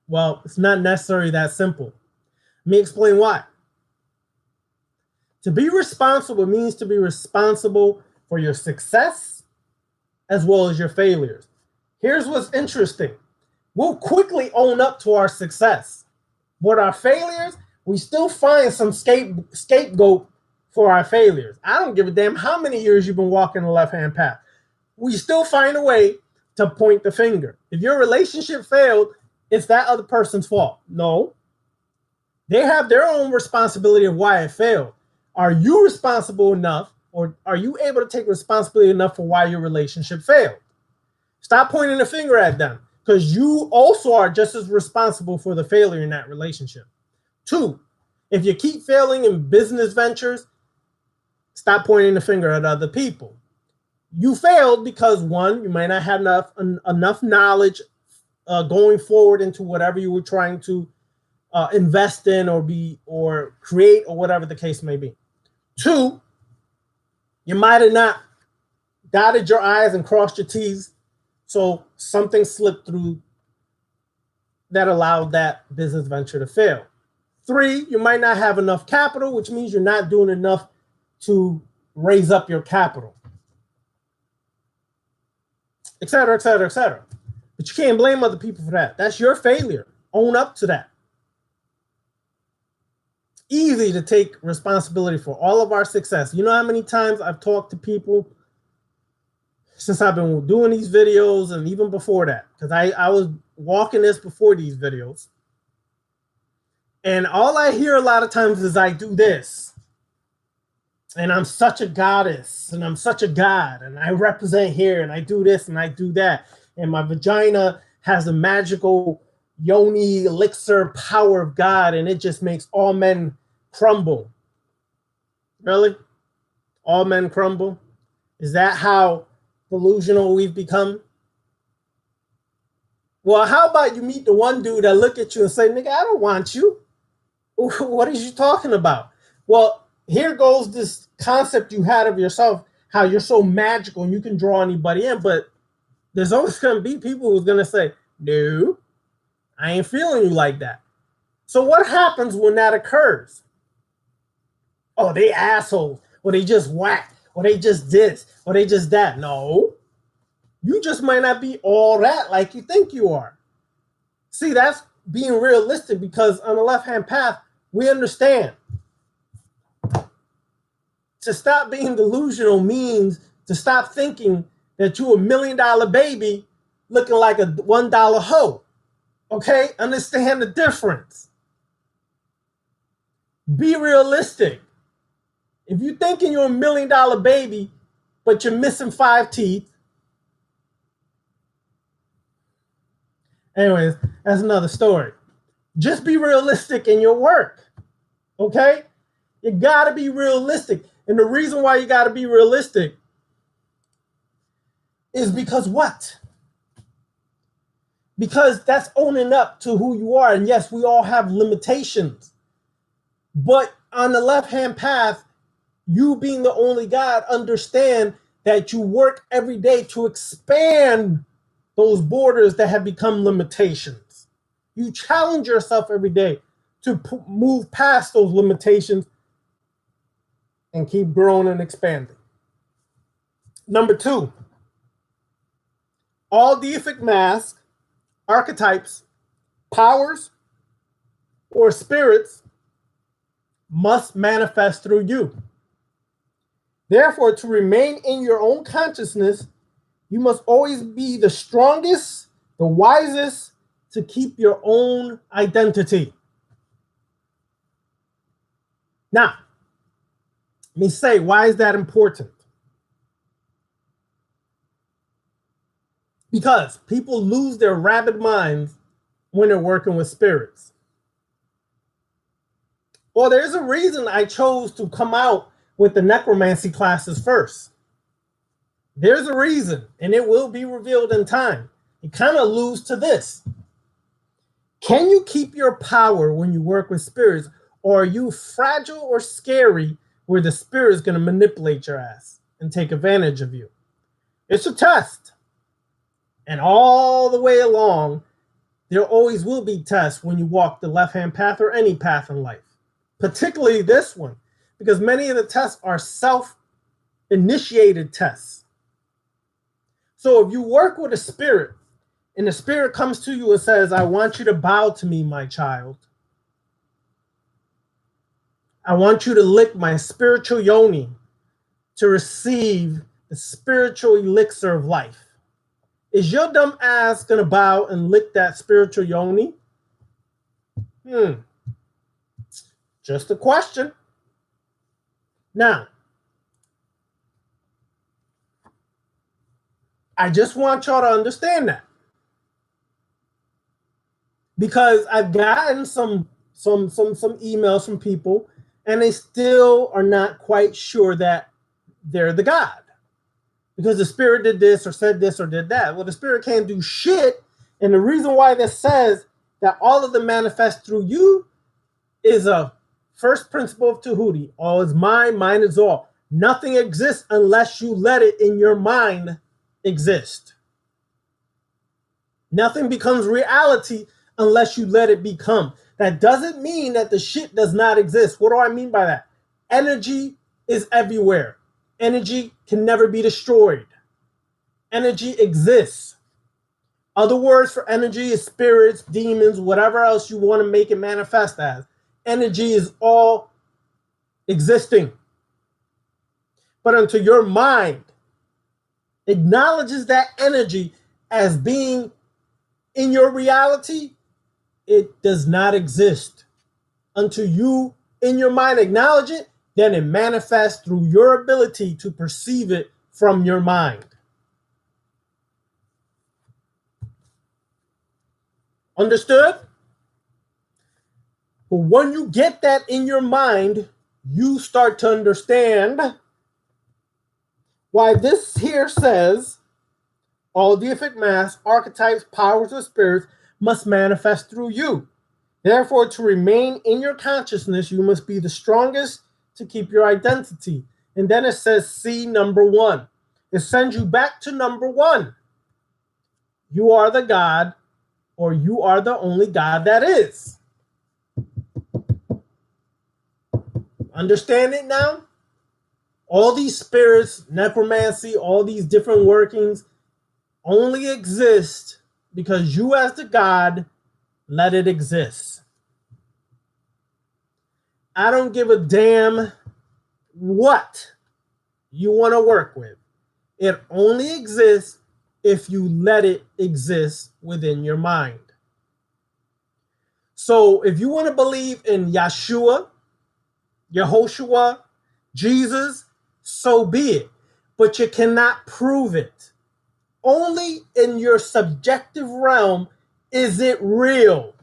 Well, it's not necessarily that simple. Let me explain why. To be responsible means to be responsible for your success as well as your failures. Here's what's interesting. We'll quickly own up to our success. But our failures, we still find some scapegoat for our failures. I don't give a damn how many years you've been walking the left-hand path. We still find a way to point the finger. If your relationship failed, it's that other person's fault. No. They have their own responsibility of why it failed. Are you responsible enough, or are you able to take responsibility enough for why your relationship failed? Stop pointing the finger at them, because you also are just as responsible for the failure in that relationship. 2, if you keep failing in business ventures, stop pointing the finger at other people. You failed because 1, you might not have enough knowledge going forward into whatever you were trying to invest in or create, or whatever the case may be. 2, you might have not dotted your I's and crossed your T's, so something slipped through that allowed that business venture to fail. 3, you might not have enough capital, which means you're not doing enough to raise up your capital, et cetera, et cetera, et cetera. But you can't blame other people for that. That's your failure. Own up to that. Easy to take responsibility for all of our success. You know how many times I've talked to people since I've been doing these videos, and even before that, because I was walking this before these videos. And all I hear a lot of times is I do this, and I'm such a goddess, and I'm such a god, and I represent here, and I do this, and I do that. And my vagina has a magical yoni elixir power of God, and it just makes all men crumble. Really? All men crumble? Is that how delusional we've become? Well, how about you meet the one dude that look at you and say, nigga, I don't want you. What are you talking about? Well, here goes this concept you had of yourself, how you're so magical and you can draw anybody in, but there's always going to be people who's going to say, no, I ain't feeling you like that. So what happens when that occurs? Oh, they assholes, or they just whack, or they just this, or they just that. No, you just might not be all that like you think you are. See, that's being realistic, because on the left-hand path, we understand. To stop being delusional means to stop thinking that you're $1 million baby looking like a $1 hoe. Okay? Understand the difference. Be realistic. If you're thinking you're $1 million baby, but you're missing 5 teeth. Anyways, that's another story. Just be realistic in your work. Okay? You gotta be realistic. And the reason why you gotta be realistic is because what? Because that's owning up to who you are. And yes, we all have limitations. But on the left-hand path, you being the only God, understand that you work every day to expand those borders that have become limitations. You challenge yourself every day to move past those limitations and keep growing and expanding. Number 2, all deific masks, archetypes, powers, or spirits must manifest through you. Therefore, to remain in your own consciousness, you must always be the strongest, the wisest, to keep your own identity. Now, let me say, why is that important? Because people lose their rabid minds when they're working with spirits. Well, there's a reason I chose to come out with the necromancy classes first. There's a reason, and it will be revealed in time. It kind of alludes to this. Can you keep your power when you work with spirits, or are you fragile or scary where the spirit is going to manipulate your ass and take advantage of you? It's a test. And all the way along, there always will be tests when you walk the left-hand path or any path in life, particularly this one, because many of the tests are self-initiated tests. So if you work with a spirit and the spirit comes to you and says, I want you to bow to me, my child. I want you to lick my spiritual yoni to receive the spiritual elixir of life. Is your dumb ass going to bow and lick that spiritual yoni? Just a question. Now, I just want y'all to understand that. Because I've gotten some emails from people and they still are not quite sure that they're the God. Because the spirit did this or said this or did that. Well, the spirit can't do shit. And the reason why this says that all of them manifest through you is a first principle of Tahuti. All is mine, mine is all. Nothing exists unless you let it in your mind exist. Nothing becomes reality unless you let it become. That doesn't mean that the shit does not exist. What do I mean by that? Energy is everywhere. Energy can never be destroyed. Energy exists. Other words for energy is spirits, demons, whatever else you want to make it manifest as. Energy is all existing. But until your mind acknowledges that energy as being in your reality, it does not exist. Until you, in your mind, acknowledge it, then it manifests through your ability to perceive it from your mind. Understood? But when you get that in your mind, you start to understand why this here says all deific mass, archetypes, powers, or spirits must manifest through you. Therefore, to remain in your consciousness, you must be the strongest to keep your identity. And then it says, see number one. It sends you back to number one. You are the God, or you are the only God that is. Understand it now? All these spirits, necromancy, all these different workings only exist because you as the God let it exist. I don't give a damn what you want to work with. It only exists if you let it exist within your mind. So if you want to believe in Yeshua, Yehoshua, Jesus, so be it. But you cannot prove it. Only in your subjective realm is it real.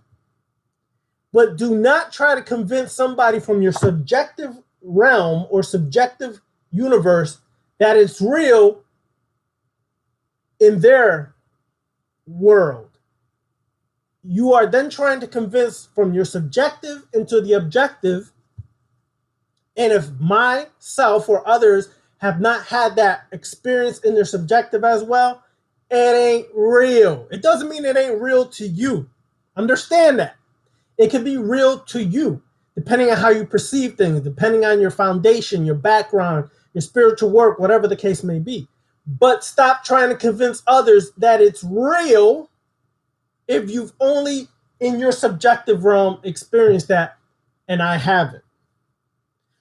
But do not try to convince somebody from your subjective realm or subjective universe that it's real in their world. You are then trying to convince from your subjective into the objective. And if myself or others have not had that experience in their subjective as well, it ain't real. It doesn't mean it ain't real to you. Understand that. It can be real to you, depending on how you perceive things, depending on your foundation, your background, your spiritual work, whatever the case may be. But stop trying to convince others that it's real if you've only in your subjective realm experienced that, and I haven't.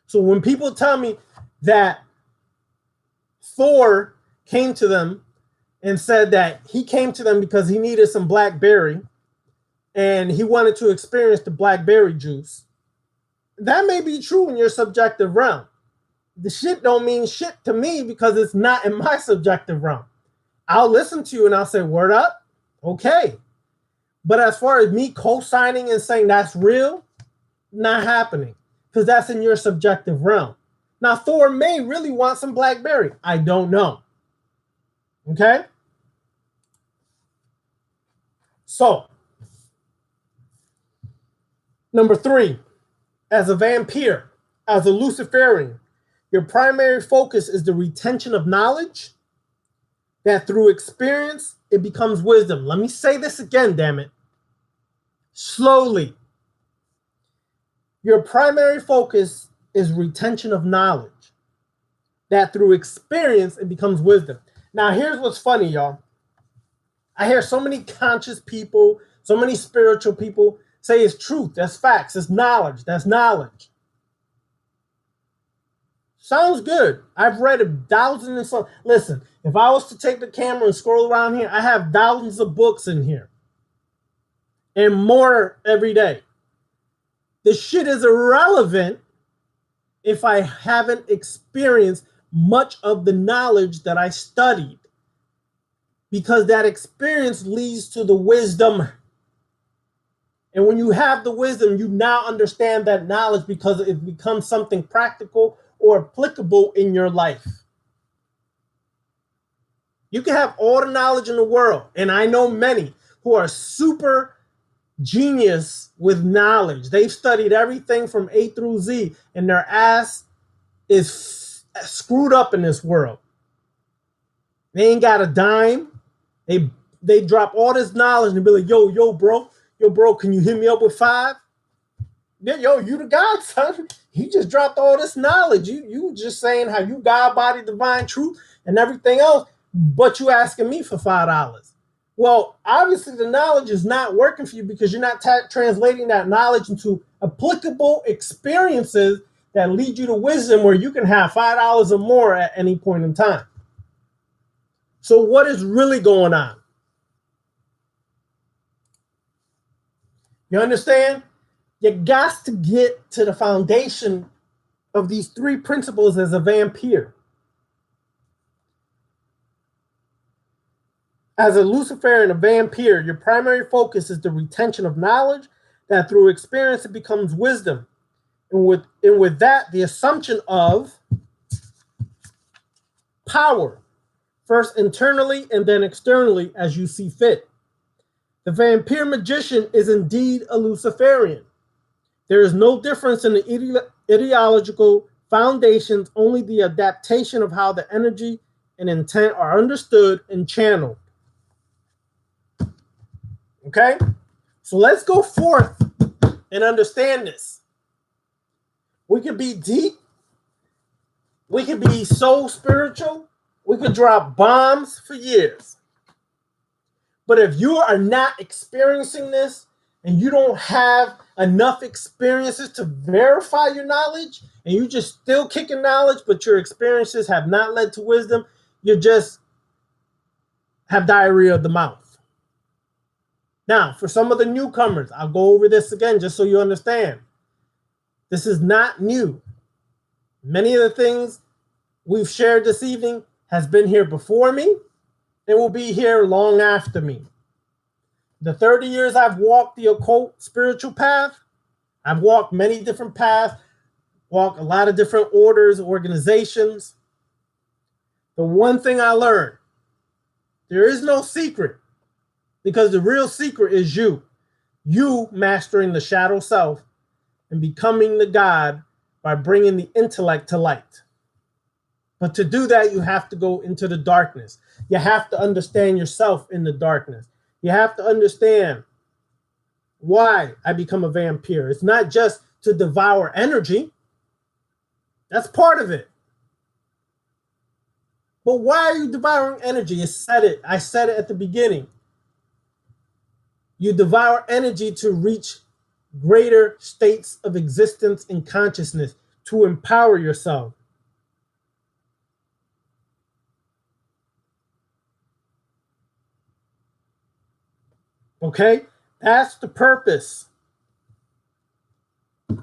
So when people tell me that Thor came to them and said that he came to them because he needed some blackberry and he wanted to experience the blackberry juice, that may be true in your subjective realm. The shit don't mean shit to me because it's not in my subjective realm. I'll listen to you and I'll say, word up, okay. But as far as me co-signing and saying that's real, not happening because that's in your subjective realm. Now, Thor may really want some blackberry. I don't know. Okay? So, number 3, as a vampire, as a Luciferian, your primary focus is the retention of knowledge, that through experience, it becomes wisdom. Let me say this again, damn it. Slowly. Your primary focus is retention of knowledge, that through experience, it becomes wisdom. Now, here's what's funny, y'all. I hear so many conscious people, so many spiritual people say it's truth, that's facts, it's knowledge, that's knowledge. Sounds good. I've read thousands and so. Listen, if I was to take the camera and scroll around here, I have thousands of books in here. And more every day. The shit is irrelevant if I haven't experienced much of the knowledge that I studied. Because that experience leads to the wisdom. And when you have the wisdom, you now understand that knowledge because it becomes something practical or applicable in your life. You can have all the knowledge in the world, and I know many who are super genius with knowledge. They've studied everything from A through Z, and their ass is screwed up in this world. They ain't got a dime. They drop all this knowledge and be like, yo, bro, can you hit me up with 5? Yeah, yo, you the God, son. He just dropped all this knowledge. You just saying how you God body divine truth and everything else, but you asking me for $5. Well, obviously the knowledge is not working for you because you're not translating that knowledge into applicable experiences that lead you to wisdom where you can have $5 or more at any point in time. So what is really going on? You understand? You got to get to the foundation of these 3 principles as a vampire. As a Lucifer and a vampire, your primary focus is the retention of knowledge, that through experience it becomes wisdom. And with that, the assumption of power, first internally and then externally as you see fit. The vampire magician is indeed a Luciferian. There is no difference in the ideological foundations, only the adaptation of how the energy and intent are understood and channeled. Okay? So let's go forth and understand this. We could be deep. We could be so spiritual. We could drop bombs for years. But if you are not experiencing this and you don't have enough experiences to verify your knowledge and you just still kicking knowledge, but your experiences have not led to wisdom, you just have diarrhea of the mouth. Now, for some of the newcomers, I'll go over this again just so you understand. This is not new. Many of the things we've shared this evening has been here before me and will be here long after me. The 30 years I've walked the occult spiritual path, I've walked many different paths, walked a lot of different orders, organizations. The one thing I learned, there is no secret because the real secret is you. You mastering the shadow self and becoming the God by bringing the intellect to light. But to do that, you have to go into the darkness. You have to understand yourself in the darkness. You have to understand why I become a vampire. It's not just to devour energy. That's part of it. But why are you devouring energy? I said it at the beginning. You devour energy to reach greater states of existence and consciousness, to empower yourself. Okay? That's the purpose.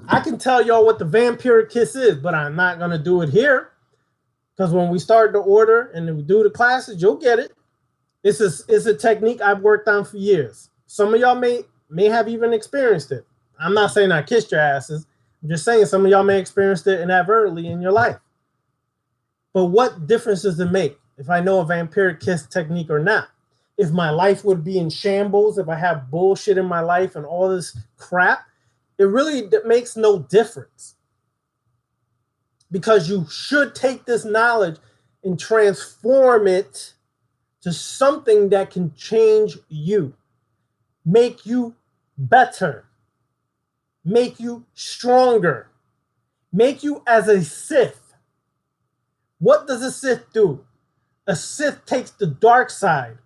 I can tell y'all what the vampiric kiss is, but I'm not going to do it here. Because when we start the order and we do the classes, you'll get it. It's a technique I've worked on for years. Some of y'all may have even experienced it. I'm not saying I kissed your asses. I'm just saying some of y'all may have experienced it inadvertently in your life. But what difference does it make if I know a vampiric kiss technique or not? If my life would be in shambles, if I have bullshit in my life and all this crap, it really makes no difference. Because you should take this knowledge and transform it to something that can change you, make you better, make you stronger, make you as a Sith. What does a Sith do? A Sith takes the dark side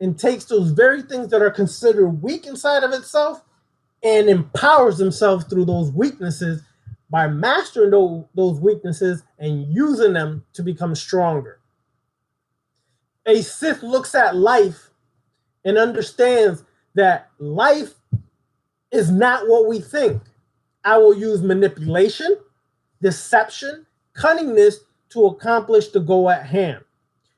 and takes those very things that are considered weak inside of itself and empowers himself through those weaknesses by mastering those weaknesses and using them to become stronger. A Sith looks at life and understands that life is not what we think. I will use manipulation, deception, cunningness to accomplish the goal at hand.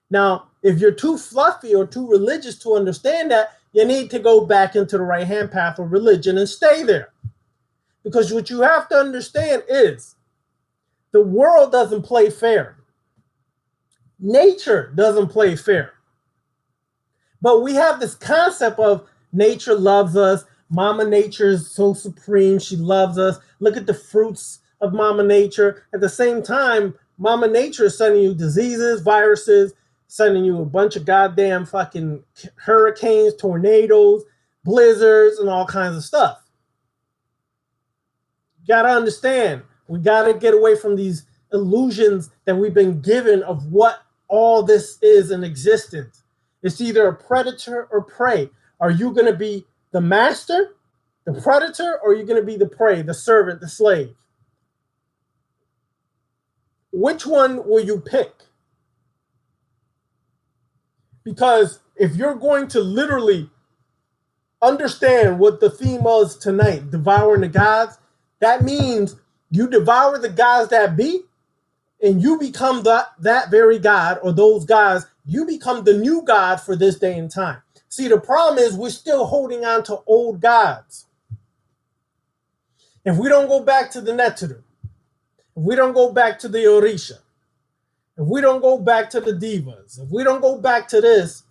Now, if you're too fluffy or too religious to understand that, you need to go back into the right-hand path of religion and stay there. Because what you have to understand is the world doesn't play fair. Nature doesn't play fair. But we have this concept of nature loves us. Mama Nature is so supreme. She loves us. Look at the fruits of Mama Nature. At the same time, Mama Nature is sending you diseases, viruses, sending you a bunch of goddamn fucking hurricanes, tornadoes, blizzards, and all kinds of stuff. You gotta understand, we gotta get away from these illusions that we've been given of what all this is in existence. It's either a predator or prey. Are you going to be the master, the predator, or are you going to be the prey, the servant, the slave? Which one will you pick? Because if you're going to literally understand what the theme was tonight, devouring the gods, that means you devour the gods that be, and you become that very god, or those gods. You become the new god for this day and time. See, the problem is we're still holding on to old gods. If we don't go back to the Neteru, if we don't go back to the Orisha, if we don't go back to the Divas, if we don't go back to this,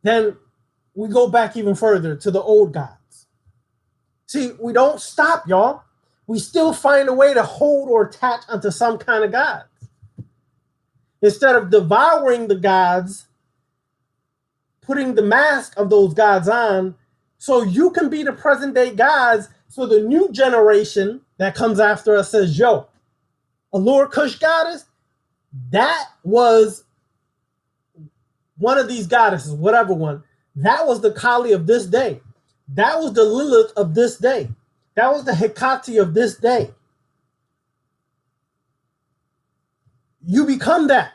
then we go back even further to the old gods. See, we don't stop, y'all. We still find a way to hold or attach onto some kind of gods. Instead of devouring the gods, putting the mask of those gods on so you can be the present day gods, so the new generation that comes after us says, yo, Allure Kush goddess, that was one of these goddesses, whatever one. That was the Kali of this day. That was the Lilith of this day. That was the Hecate of this day. You become that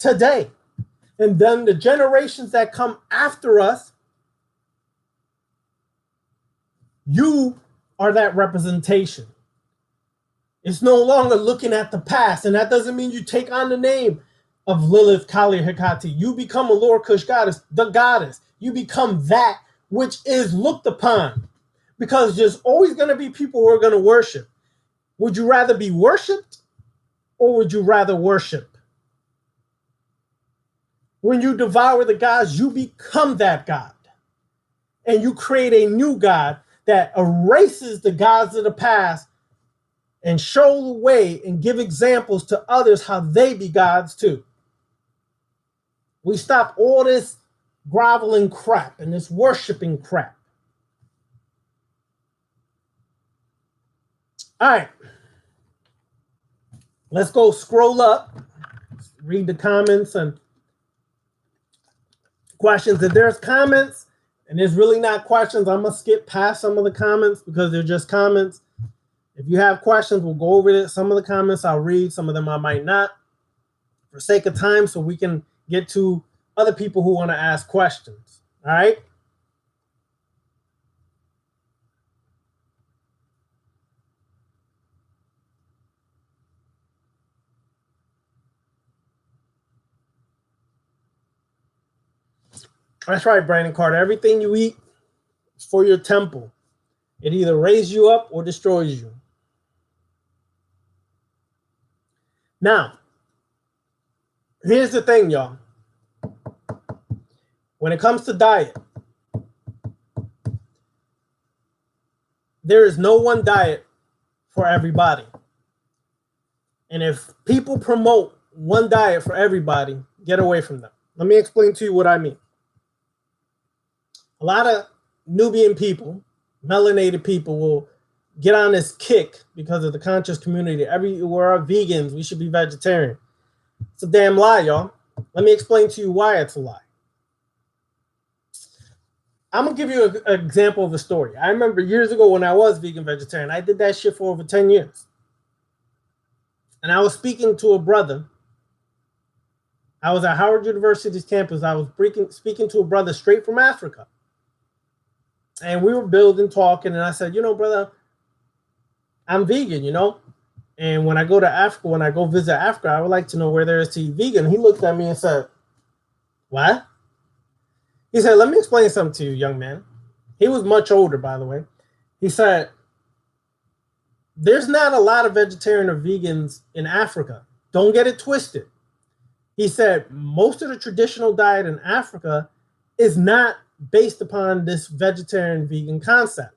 today. And then the generations that come after us, you are that representation. It's no longer looking at the past. And that doesn't mean you take on the name of Lilith, Kali, Hecate. You become a Lord Kush goddess, the goddess. You become that which is looked upon. Because there's always going to be people who are going to worship. Would you rather be worshipped or would you rather worship? When you devour the gods, you become that god. And you create a new god that erases the gods of the past and show the way and give examples to others how they be gods too. We stop all this groveling crap and this worshiping crap. All right. Let's go scroll up, read the comments and questions. If there's comments and there's really not questions, I'm going to skip past some of the comments because they're just comments. If you have questions, we'll go over it. Some of the comments I'll read, some of them I might not, for sake of time, so we can get to other people who want to ask questions. All right? That's right, Brandon Carter. Everything you eat is for your temple. It either raises you up or destroys you. Now, here's the thing, y'all. When it comes to diet, there is no one diet for everybody. And if people promote one diet for everybody, get away from them. Let me explain to you what I mean. A lot of Nubian people, melanated people, will get on this kick because of the conscious community. We're vegans, we should be vegetarian. It's a damn lie, y'all. Let me explain to you why it's a lie. I'm going to give you an example of a story. I remember years ago when I was vegan vegetarian, I did that shit for over 10 years. And I was speaking to a brother. I was at Howard University's campus. I was speaking to a brother straight from Africa. And we were building, talking, and I said, brother, I'm vegan, And when I go to Africa, when I go visit Africa, I would like to know where there is to eat vegan. He looked at me and said, what? He said, let me explain something to you, young man. He was much older, by the way. He said, there's not a lot of vegetarian or vegans in Africa. Don't get it twisted. He said, most of the traditional diet in Africa is not based upon this vegetarian vegan concept.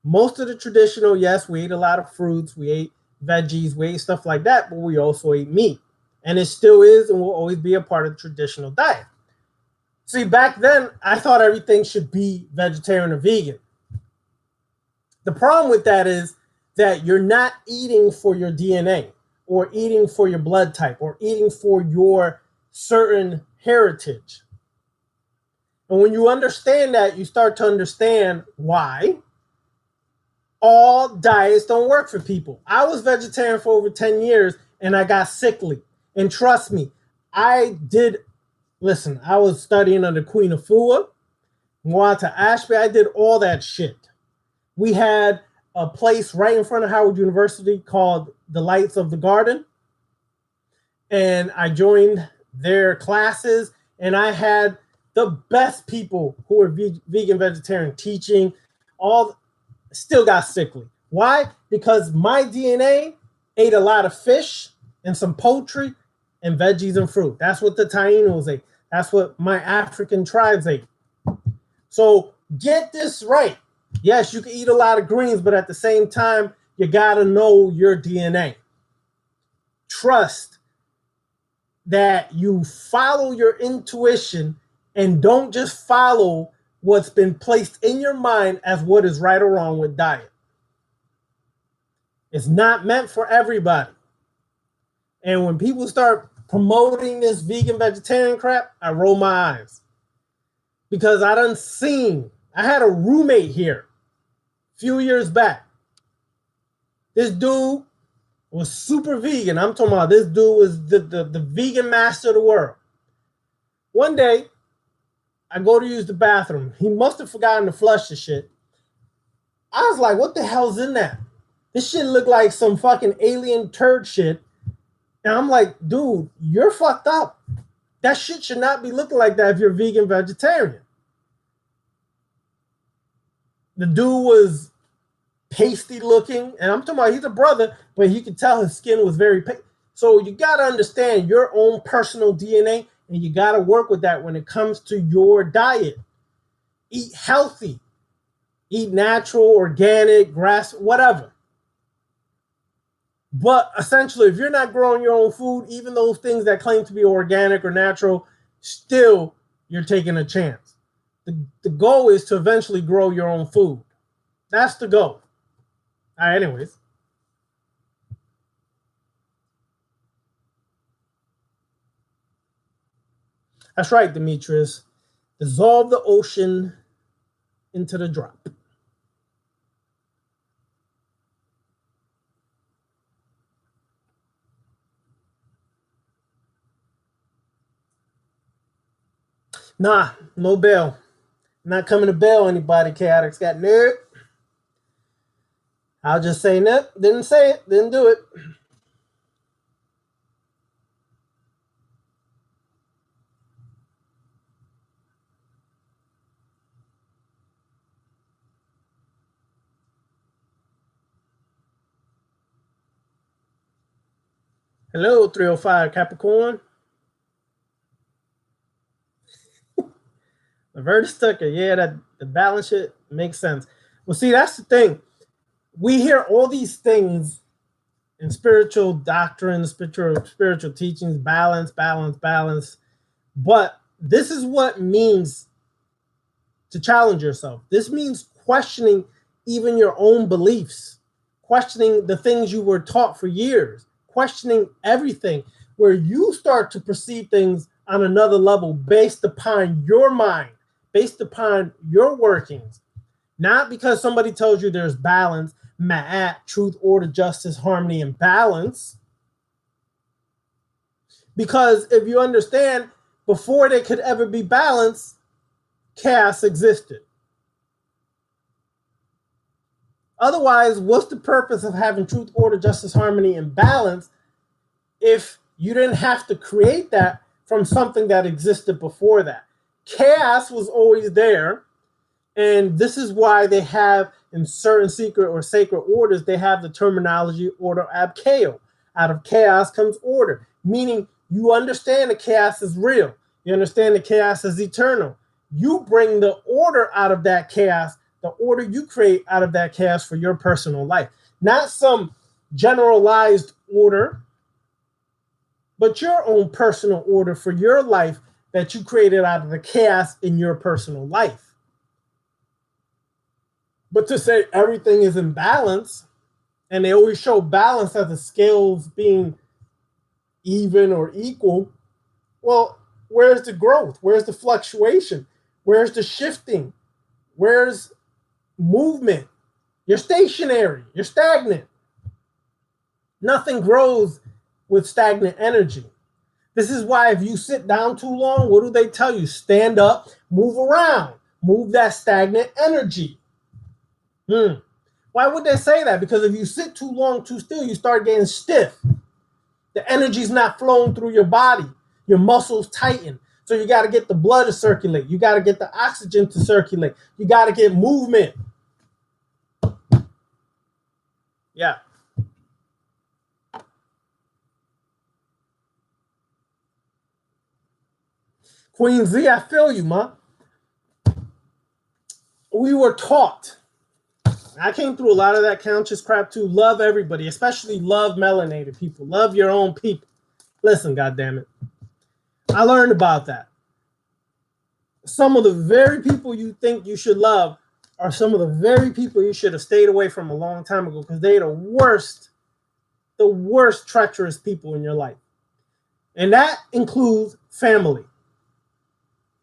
Most of the traditional, yes, we ate a lot of fruits, we ate veggies, we ate stuff like that, but we also ate meat. And it still is and will always be a part of the traditional diet. See, back then, I thought everything should be vegetarian or vegan. The problem with that is that you're not eating for your DNA or eating for your blood type or eating for your certain heritage. And when you understand that, you start to understand why all diets don't work for people. I was vegetarian for over 10 years and I got sickly. And trust me, I was studying under Queen Afua, Mwata Ashby. I did all that shit. We had a place right in front of Howard University called the Lights of the Garden. And I joined their classes and I had the best people who were vegan, vegetarian teaching, still got sickly. Why? Because my DNA ate a lot of fish and some poultry and veggies and fruit. That's what the Tainos ate. That's what my African tribes ate. So get this right. Yes, you can eat a lot of greens, but at the same time, you got to know your DNA. Trust that you follow your intuition and don't just follow what's been placed in your mind as what is right or wrong with diet. It's not meant for everybody. And when people start promoting this vegan vegetarian crap, I roll my eyes. Because I had a roommate here a few years back. This dude was super vegan. I'm talking about this dude was the vegan master of the world. One day, I go to use the bathroom. He must have forgotten to flush the shit. I was like, what the hell's in that? This shit looked like some fucking alien turd shit. And I'm like, dude, you're fucked up. That shit should not be looking like that if you're vegan vegetarian. The dude was pasty looking, and I'm talking about he's a brother, but you could tell his skin was very pasty. So you got to understand your own personal DNA, and you got to work with that when it comes to your diet. Eat healthy. Eat natural, organic, grass, whatever. But essentially, if you're not growing your own food, even those things that claim to be organic or natural, still you're taking a chance. The goal is to eventually grow your own food. That's the goal. All right, anyways. That's right, Demetrius. Dissolve the ocean into the drop. Nah, no bail. Not coming to bail anybody, Chaotix got nerd. I'll just say nope. Didn't say it. Didn't do it. Hello, 305 Capricorn. The verdict Tucker. Yeah, that the balance shit makes sense. Well, see, that's the thing. We hear all these things in spiritual doctrine, spiritual teachings, balance, balance, balance. But this is what means to challenge yourself. This means questioning even your own beliefs, questioning the things you were taught for years, questioning everything, where you start to perceive things on another level based upon your mind, based upon your workings, not because somebody tells you there's balance, ma'at, truth, order, justice, harmony, and balance. Because if you understand, before they could ever be balanced, chaos existed. Otherwise, what's the purpose of having truth, order, justice, harmony, and balance if you didn't have to create that from something that existed before that? Chaos was always there, and this is why they have in certain secret or sacred orders, they have the terminology order ab chaos. Out of chaos comes order, meaning you understand that chaos is real. You understand that chaos is eternal. You bring the order out of that chaos, the order you create out of that chaos for your personal life. Not some generalized order, but your own personal order for your life that you created out of the chaos in your personal life. But to say everything is in balance, and they always show balance as the scales being even or equal, well, where's the growth? Where's the fluctuation? Where's the shifting? Where's movement? You're stationary. You're stagnant. Nothing grows with stagnant energy. This is why if you sit down too long, what do they tell you? Stand up, move around, move that stagnant energy. Why would they say that? Because if you sit too long, too still, you start getting stiff. The energy's not flowing through your body. Your muscles tighten. So you got to get the blood to circulate. You got to get the oxygen to circulate. You got to get movement. Yeah. Queen Z, I feel you, ma. We were taught. I came through a lot of that conscious crap too. Love everybody, especially love melanated people. Love your own people. Listen, goddammit. I learned about that. Some of the very people you think you should love are some of the very people you should have stayed away from a long time ago, because they're the worst treacherous people in your life. And that includes family.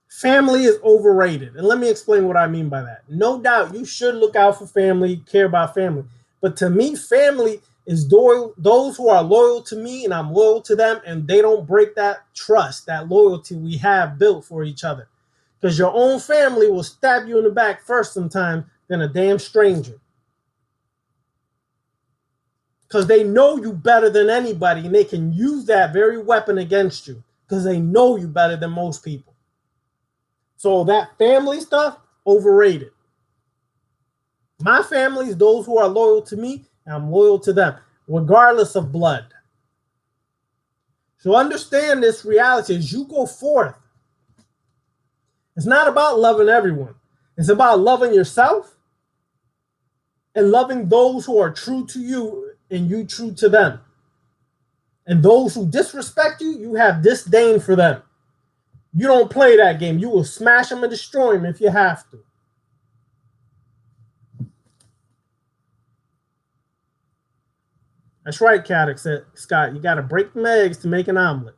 Family is overrated. And let me explain what I mean by that. No doubt you should look out for family, care about family. But to me, family is those who are loyal to me and I'm loyal to them, and they don't break that trust, that loyalty we have built for each other. Because your own family will stab you in the back first sometimes than a damn stranger. Because they know you better than anybody, and they can use that very weapon against you because they know you better than most people. So that family stuff, overrated. My family is those who are loyal to me, and I'm loyal to them, regardless of blood. So understand this reality as you go forth. It's not about loving everyone. It's about loving yourself and loving those who are true to you and you true to them. And those who disrespect you, you have disdain for them. You don't play that game. You will smash them and destroy them if you have to. That's right, Caddock said, Scott. You got to break them eggs to make an omelet.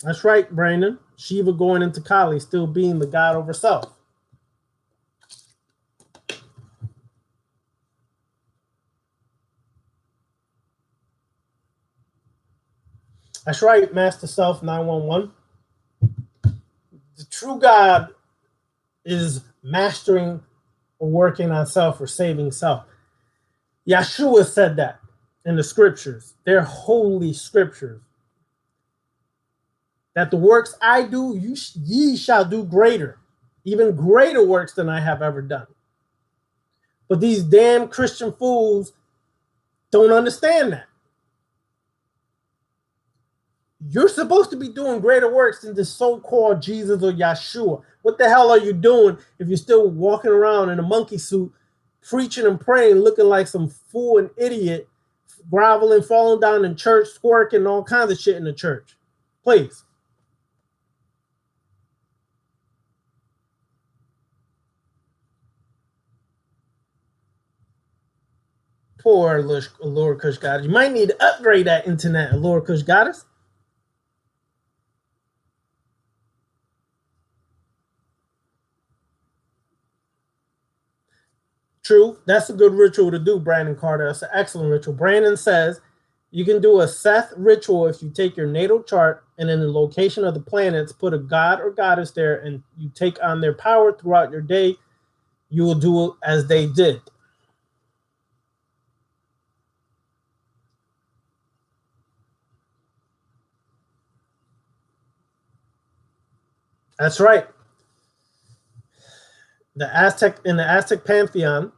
That's right, Brandon. Shiva going into Kali, still being the god over self. That's right, Master Self 911. The true God is mastering or working on self or saving self. Yeshua said that in the scriptures. They're holy scriptures. That the works I do, ye shall do greater, even greater works than I have ever done. But these damn Christian fools don't understand that. You're supposed to be doing greater works than this so-called Jesus or Yeshua. What the hell are you doing if you're still walking around in a monkey suit, preaching and praying, looking like some fool and idiot, groveling, falling down in church, squirking, all kinds of shit in the church? Please. Poor Allure Kush Goddess. You might need to upgrade that internet, Allure Kush Goddess. True. That's a good ritual to do, Brandon Carter. That's an excellent ritual. Brandon says you can do a Seth ritual if you take your natal chart and in the location of the planets, put a god or goddess there, and you take on their power throughout your day. You will do as they did. That's right. In the Aztec pantheon,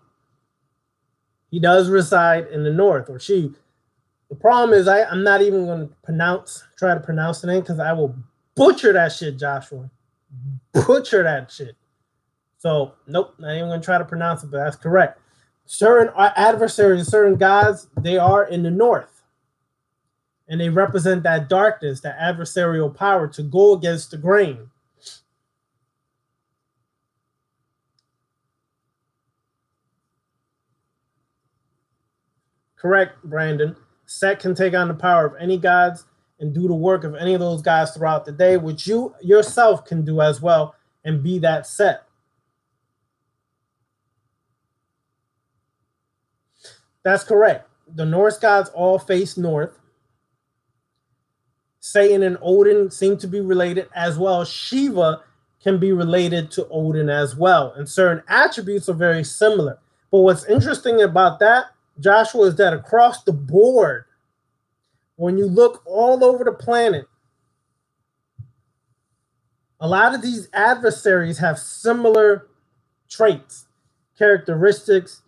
he does reside in the north, or she. The problem is I'm not even going to try to pronounce the name because I will butcher that shit, Joshua. Butcher that shit. So, nope, not even going to try to pronounce it, but that's correct. Certain adversaries, certain gods, they are in the north. And they represent that darkness, that adversarial power to go against the grain. Correct, Brandon. Set can take on the power of any gods and do the work of any of those gods throughout the day, which you yourself can do as well and be that Set. That's correct. The Norse gods all face north. Satan and Odin seem to be related as well. Shiva can be related to Odin as well. And certain attributes are very similar. But what's interesting about that, Joshua, is that across the board, when you look all over the planet, a lot of these adversaries have similar traits, characteristics,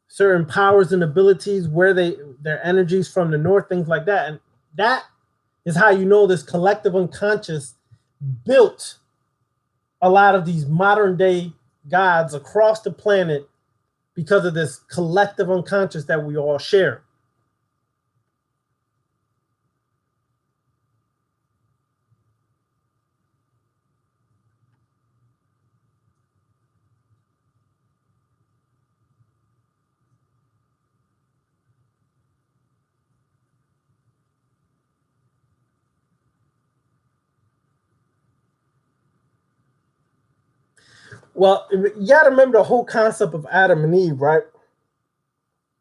certain powers and abilities, where their energies from the north, things like that. And that is how you know this collective unconscious built a lot of these modern day gods across the planet because of this collective unconscious that we all share. Well, you got to remember the whole concept of Adam and Eve, right?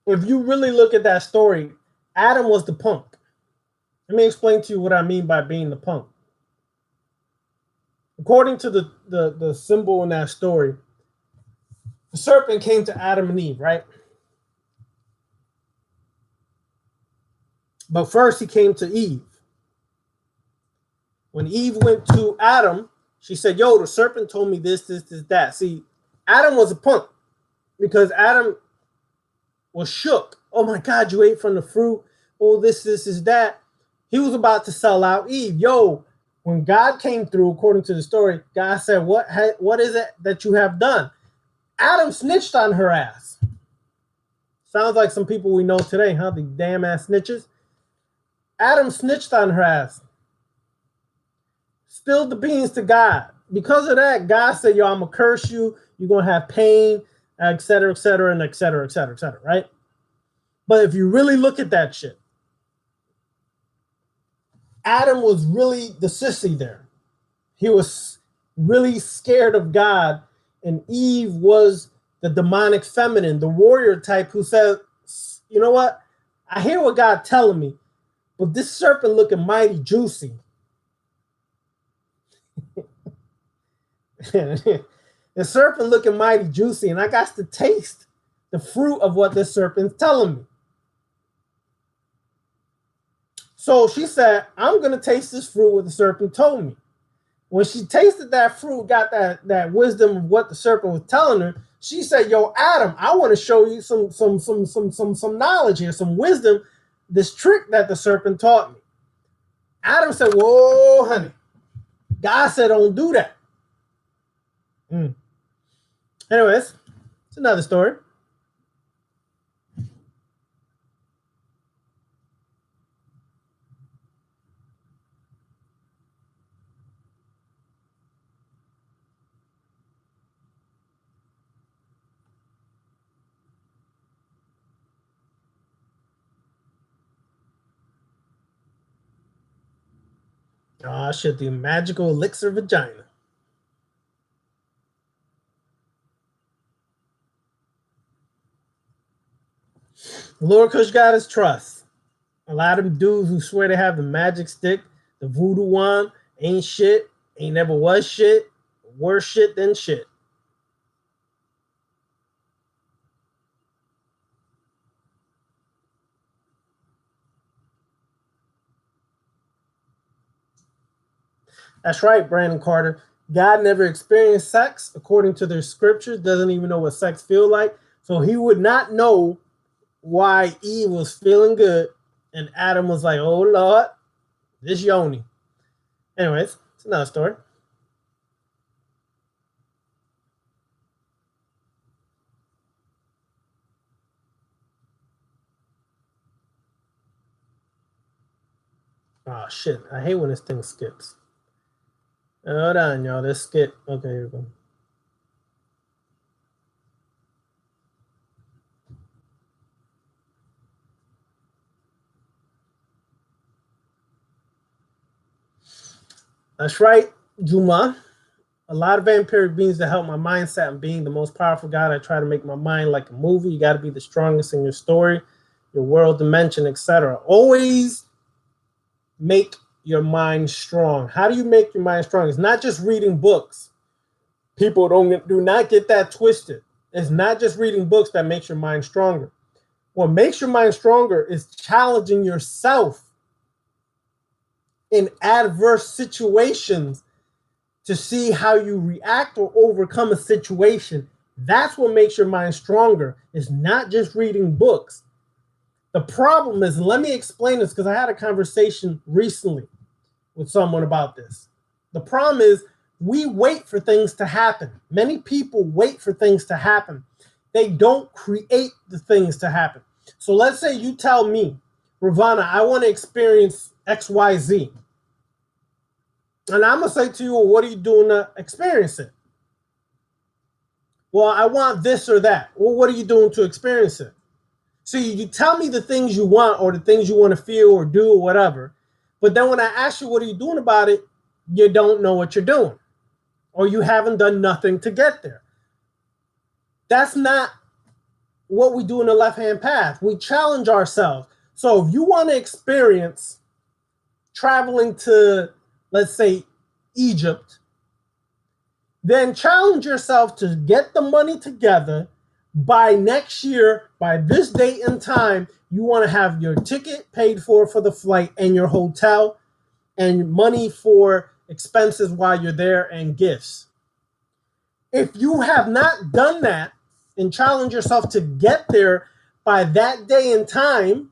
If you really look at that story, Adam was the punk. Let me explain to you what I mean by being the punk. According to the symbol in that story, the serpent came to Adam and Eve, right? But first he came to Eve. When Eve went to Adam, she said, yo, the serpent told me this, that. See, Adam was a punk because Adam was shook. Oh my God, you ate from the fruit. Oh, this, is that. He was about to sell out Eve. Yo, when God came through, according to the story, God said, what is it that you have done? Adam snitched on her ass. Sounds like some people we know today, huh? The damn ass snitches. Adam snitched on her ass. Spilled the beans to God. Because of that, God said, yo, I'm going to curse you. You're going to have pain, et cetera, and et cetera, right? But if you really look at that shit, Adam was really the sissy there. He was really scared of God, and Eve was the demonic feminine, the warrior type who said, you know what? I hear what God's telling me, but this serpent looking mighty juicy. The serpent looking mighty juicy, and I got to taste the fruit of what this serpent's telling me. So she said, I'm going to taste this fruit what the serpent told me. When she tasted that fruit, got that wisdom of what the serpent was telling her, She said, "Yo, Adam, I want to show you some knowledge here, some wisdom. This trick that the serpent taught me." Adam said, "Whoa, honey, God said don't do that." Anyways, it's another story. Oh shit, the magical elixir vagina. Lord Kush got his trust. A lot of them dudes who swear they have the magic stick, the voodoo wand, ain't shit, ain't never was shit, worse shit than shit. That's right, Brandon Carter. God never experienced sex according to their scriptures, doesn't even know what sex feel like. So he would not know why Eve was feeling good and Adam was like, "Oh Lord, this yoni." Anyways, it's another story. Oh shit, I hate when this thing skips. Hold on, y'all. This skip. Okay, here we go. That's right, Juma. A lot of vampiric beings that help my mindset and being the most powerful god. I try to make my mind like a movie. You got to be the strongest in your story, your world dimension, etc. Always make your mind strong. How do you make your mind strong? It's not just reading books. People do not get that twisted. It's not just reading books that makes your mind stronger. What makes your mind stronger is challenging yourself in adverse situations to see how you react or overcome a situation. That's what makes your mind stronger. It's not just reading books. The problem is, let me explain this because I had a conversation recently with someone about this. The problem is we wait for things to happen. Many people wait for things to happen. They don't create the things to happen. So let's say you tell me, Ravana, I want to experience XYZ. And I'm going to say to you, well, what are you doing to experience it? Well, I want this or that. Well, what are you doing to experience it? So you tell me the things you want or the things you want to feel or do or whatever. But then when I ask you, what are you doing about it? You don't know what you're doing. Or you haven't done nothing to get there. That's not what we do in the left-hand path. We challenge ourselves. So if you want to experience traveling to, let's say, Egypt, then challenge yourself to get the money together. By next year, by this date and time, you want to have your ticket paid for the flight and your hotel and money for expenses while you're there and gifts. If you have not done that and challenge yourself to get there by that day and time,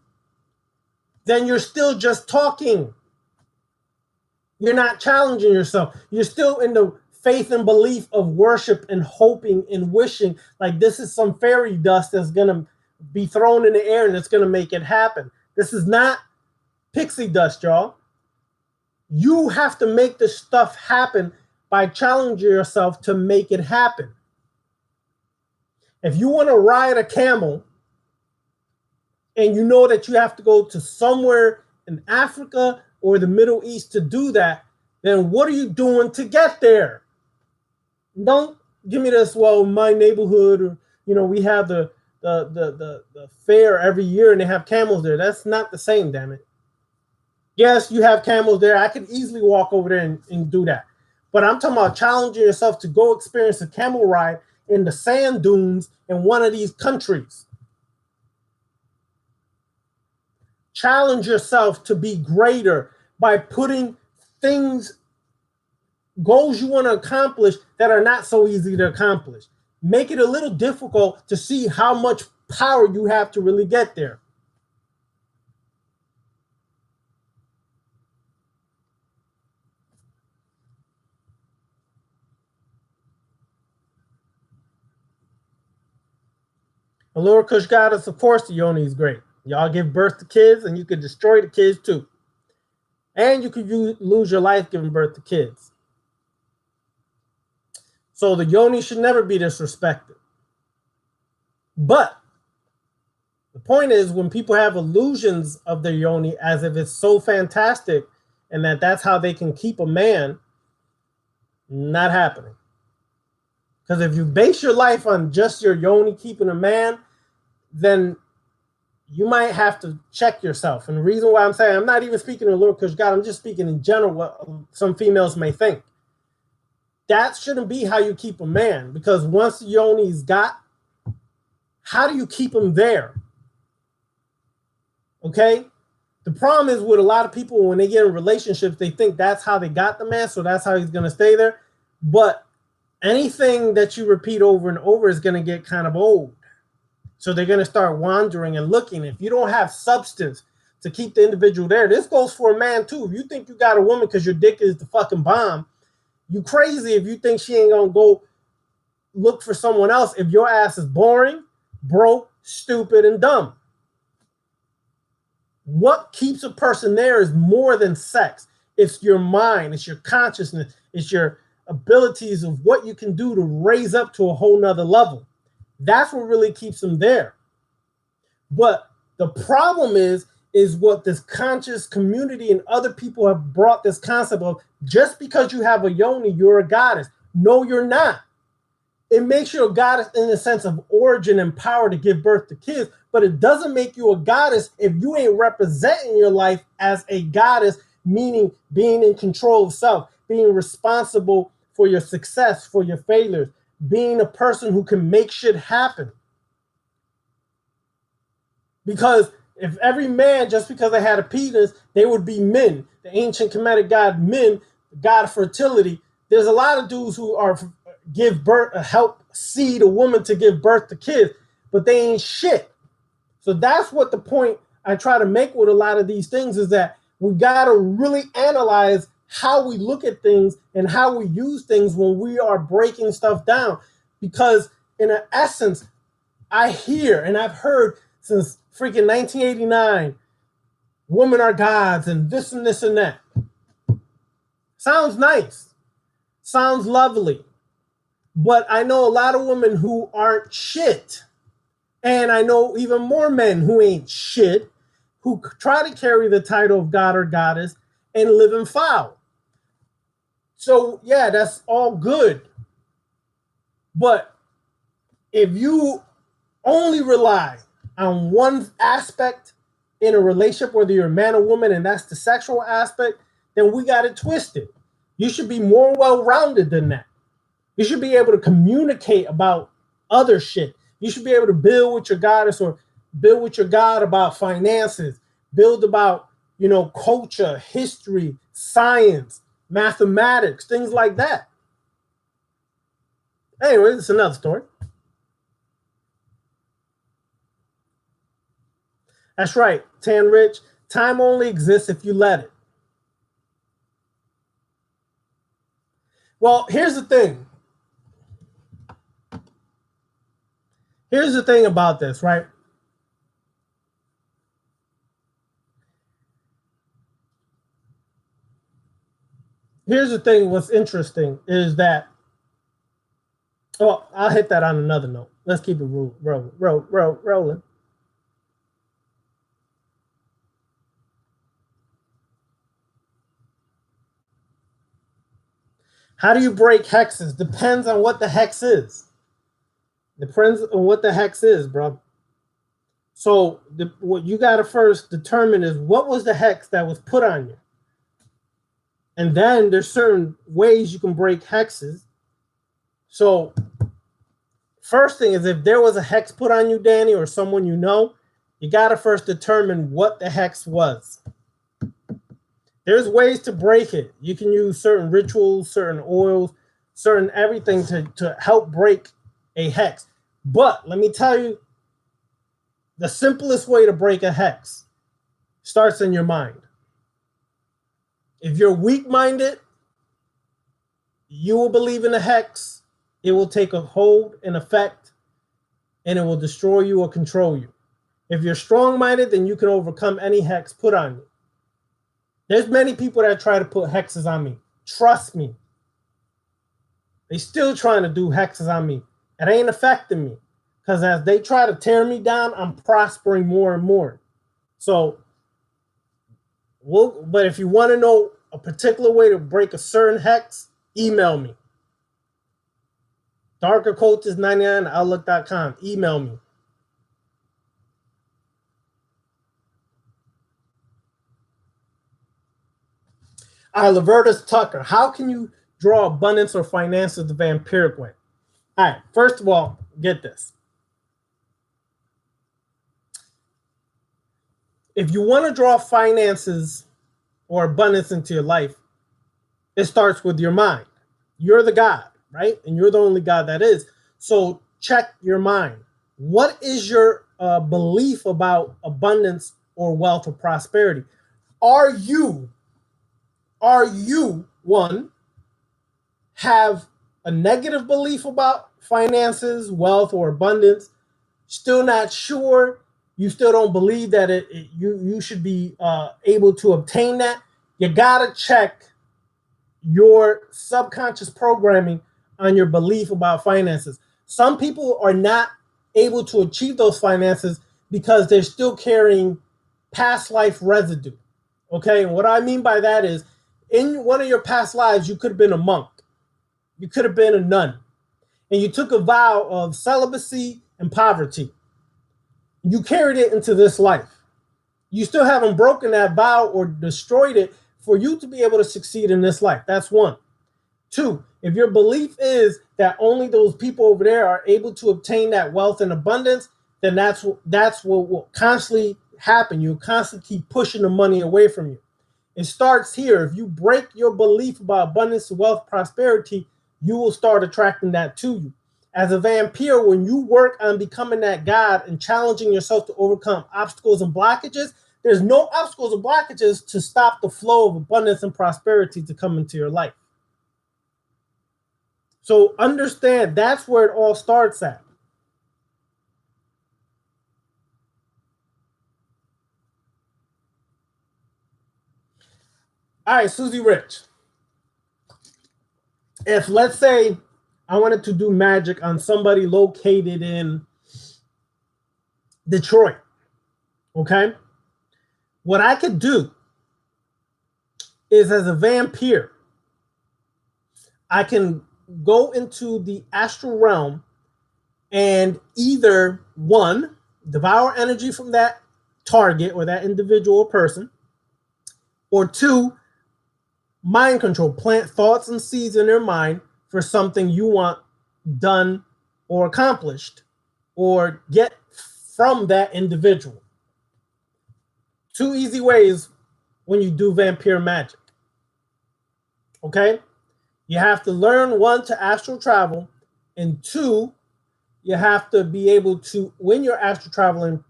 then you're still just talking. You're not challenging yourself. You're still in the faith and belief of worship and hoping and wishing like this is some fairy dust that's going to be thrown in the air and it's going to make it happen. This is not pixie dust, y'all. You have to make this stuff happen by challenging yourself to make it happen. If you want to ride a camel and you know that you have to go to somewhere in Africa or the Middle East to do that, then what are you doing to get there? Don't give me this, well, my neighborhood, or, you know, we have the fair every year and they have camels there. That's not the same, damn it. Yes, you have camels there. I could easily walk over there and do that. But I'm talking about challenging yourself to go experience a camel ride in the sand dunes in one of these countries. Challenge yourself to be greater by putting things, goals you want to accomplish that are not so easy to accomplish. make it a little difficult to see how much power you have to really get there. The Lower Kush goddess, of course, the yoni is great. Y'all give birth to kids, and you can destroy the kids too. And you could lose your life giving birth to kids. So the yoni should never be disrespected. But the point is, when people have illusions of their yoni as if it's so fantastic and that that's how they can keep a man, not happening. Because if you base your life on just your yoni keeping a man, then you might have to check yourself. And the reason why I'm saying, I'm not even speaking to Lord Kush God, I'm just speaking in general what some females may think. That shouldn't be how you keep a man, because once the yoni's got, how do you keep him there? Okay? The problem is with a lot of people, when they get in relationships, they think that's how they got the man, so that's how he's going to stay there. But anything that you repeat over and over is going to get kind of old. So they're going to start wandering and looking. If you don't have substance to keep the individual there, this goes for a man too. If you think you got a woman because your dick is the fucking bomb, you crazy if you think she ain't going to go look for someone else if your ass is boring, broke, stupid, and dumb. What keeps a person there is more than sex. It's your mind. It's your consciousness. It's your abilities of what you can do to raise up to a whole nother level. That's what really keeps them there. But the problem is what this conscious community and other people have brought this concept of, just because you have a yoni, you're a goddess. No, you're not. It makes you a goddess in the sense of origin and power to give birth to kids, but it doesn't make you a goddess if you ain't representing your life as a goddess, meaning being in control of self, being responsible for your success, for your failures, being a person who can make shit happen. Because if every man, just because they had a penis, they would be men. The ancient Kemetic god Min, the god of fertility. There's a lot of dudes who are give birth, help seed a woman to give birth to kids, but they ain't shit. So that's what the point I try to make with a lot of these things is that we got to really analyze how we look at things and how we use things when we are breaking stuff down. Because in essence, I hear and I've heard since freaking 1989, women are gods and this and this and that. Sounds nice. Sounds lovely. But I know a lot of women who aren't shit. And I know even more men who ain't shit, who try to carry the title of god or goddess and live in foul. So, yeah, that's all good. But if you only rely on one aspect in a relationship, whether you're a man or woman, and that's the sexual aspect, then we got it twisted. You should be more well-rounded than that. You should be able to communicate about other shit. You should be able to build with your goddess or build with your god about finances, build about, culture, history, science, mathematics, things like that. Anyway, it's another story. That's right, Tan Rich. Time only exists if you let it. Well, here's the thing. Here's the thing about this, right? Here's the thing. What's interesting is that, I'll hit that on another note. Let's keep it rolling. How do you break hexes? Depends on what the hex is. Depends on what the hex is, bro. So what you got to first determine is what was the hex that was put on you. And then there's certain ways you can break hexes. So first thing is, if there was a hex put on you, Danny, or someone you know, you got to first determine what the hex was. There's ways to break it. You can use certain rituals, certain oils, certain everything to help break a hex. But let me tell you, the simplest way to break a hex starts in your mind. If you're weak-minded, you will believe in a hex. It will take a hold and effect, and it will destroy you or control you. If you're strong-minded, then you can overcome any hex put on you. There's many people that try to put hexes on me. Trust me. They still trying to do hexes on me. It ain't affecting me. Because as they try to tear me down, I'm prospering more and more. So, but if you want to know a particular way to break a certain hex, email me. darkercoaches99@outlook.com. Email me. All right, Lavertus Tucker. How can you draw abundance or finances the vampiric way? All right, first of all, get this. If you want to draw finances or abundance into your life, it starts with your mind. You're the God, right? And you're the only God that is. So check your mind. What is your belief about abundance or wealth or prosperity? Are you one, have a negative belief about finances, wealth, or abundance, still not sure, you still don't believe that you should be able to obtain that? You gotta check your subconscious programming on your belief about finances. Some people are not able to achieve those finances because they're still carrying past life residue. Okay, and what I mean by that is, in one of your past lives, you could have been a monk. You could have been a nun. And you took a vow of celibacy and poverty. You carried it into this life. You still haven't broken that vow or destroyed it for you to be able to succeed in this life. That's one. Two, if your belief is that only those people over there are able to obtain that wealth and abundance, then that's what will constantly happen. You'll constantly keep pushing the money away from you. It starts here. If you break your belief about abundance, wealth, prosperity, you will start attracting that to you. As a vampire, when you work on becoming that God and challenging yourself to overcome obstacles and blockages, there's no obstacles or blockages to stop the flow of abundance and prosperity to come into your life. So understand that's where it all starts at. All right, Susie Rich. If, let's say, I wanted to do magic on somebody located in Detroit, okay? What I could do is, as a vampire, I can go into the astral realm and either, one, devour energy from that target or that individual person, or two, mind control, plant thoughts and seeds in their mind for something you want done or accomplished or get from that individual. Two easy ways when you do vampire magic. Okay? You have to learn, one, to astral travel, and two, you have to be able to, when you're astral traveling,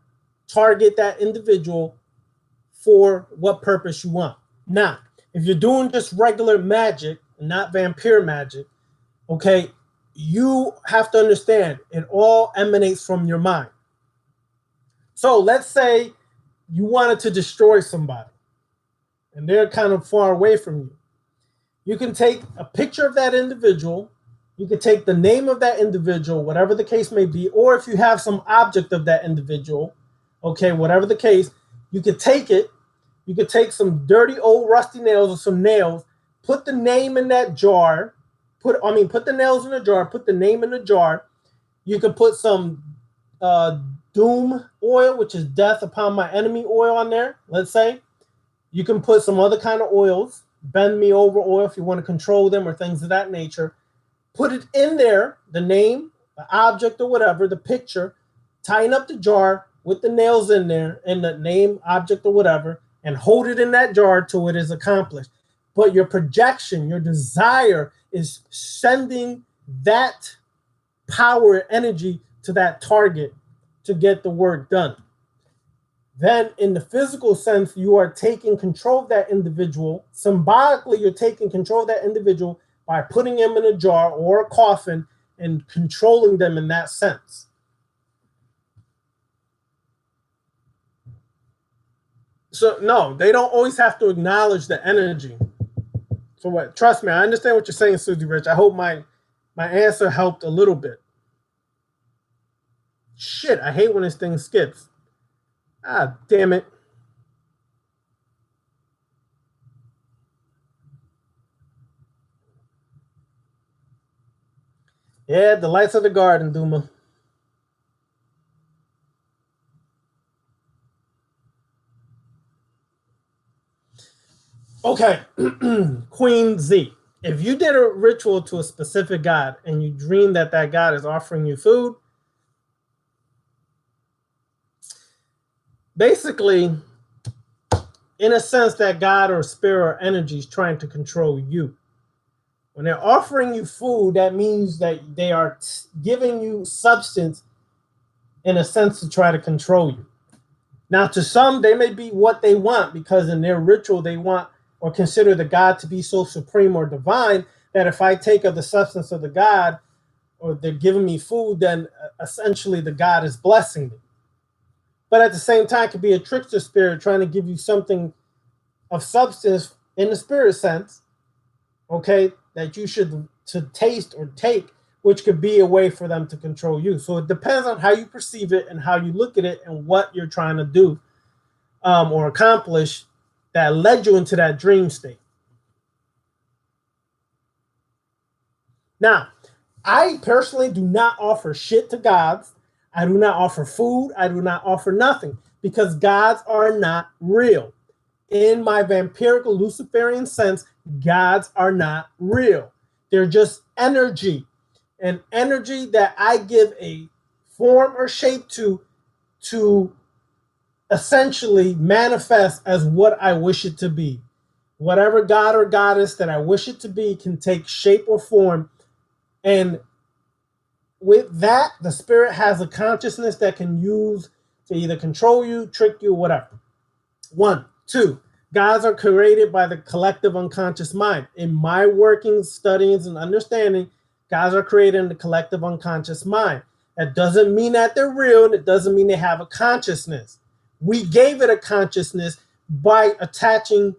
target that individual for what purpose you want. Now, if you're doing just regular magic, not vampire magic, okay, you have to understand it all emanates from your mind. So let's say you wanted to destroy somebody and they're kind of far away from you. You can take a picture of that individual. You can take the name of that individual, whatever the case may be, or if you have some object of that individual, okay, whatever the case, you could take it. You could take some dirty old rusty nails or some nails, put the name in that jar, put the nails in the jar, put the name in the jar. You could put some doom oil, which is death upon my enemy oil on there, let's say. You can put some other kind of oils, bend me over oil if you want to control them or things of that nature. Put it in there, the name, the object or whatever, the picture, tighten up the jar with the nails in there and the name, object or whatever, and hold it in that jar till it is accomplished. But your projection, your desire is sending that power energy to that target to get the work done. Then in the physical sense, you are taking control of that individual. Symbolically, you're taking control of that individual by putting him in a jar or a coffin and controlling them in that sense. So no, they don't always have to acknowledge the energy. So what? Trust me, I understand what you're saying, Susie Rich. I hope my answer helped a little bit. Shit, I hate when this thing skips. Ah, damn it. Yeah, the lights of the garden, Duma. Okay, Queen Z. If you did a ritual to a specific god and you dream that that god is offering you food, basically, in a sense, that god or spirit or energy is trying to control you. When they're offering you food, that means that they are giving you substance in a sense to try to control you. Now, to some, they may be what they want because in their ritual, they want or consider the God to be so supreme or divine that if I take of the substance of the God or they're giving me food, then essentially the God is blessing me. But at the same time, it could be a trickster spirit trying to give you something of substance in the spirit sense, okay, that you should to taste or take, which could be a way for them to control you. So it depends on how you perceive it and how you look at it and what you're trying to do or accomplish that led you into that dream state. Now, I personally do not offer shit to gods. I do not offer food. I do not offer nothing because gods are not real. In my vampiric Luciferian sense, gods are not real. They're just energy, an energy that I give a form or shape to essentially manifest as what I wish it to be. Whatever god or goddess that I wish it to be can take shape or form. And with that, the spirit has a consciousness that can use to either control you, trick you, whatever. 1, 2, gods are created by the collective unconscious mind. In my workings, studies, and understanding, gods are created in the collective unconscious mind. That doesn't mean that they're real, and it doesn't mean they have a consciousness. We gave it a consciousness by attaching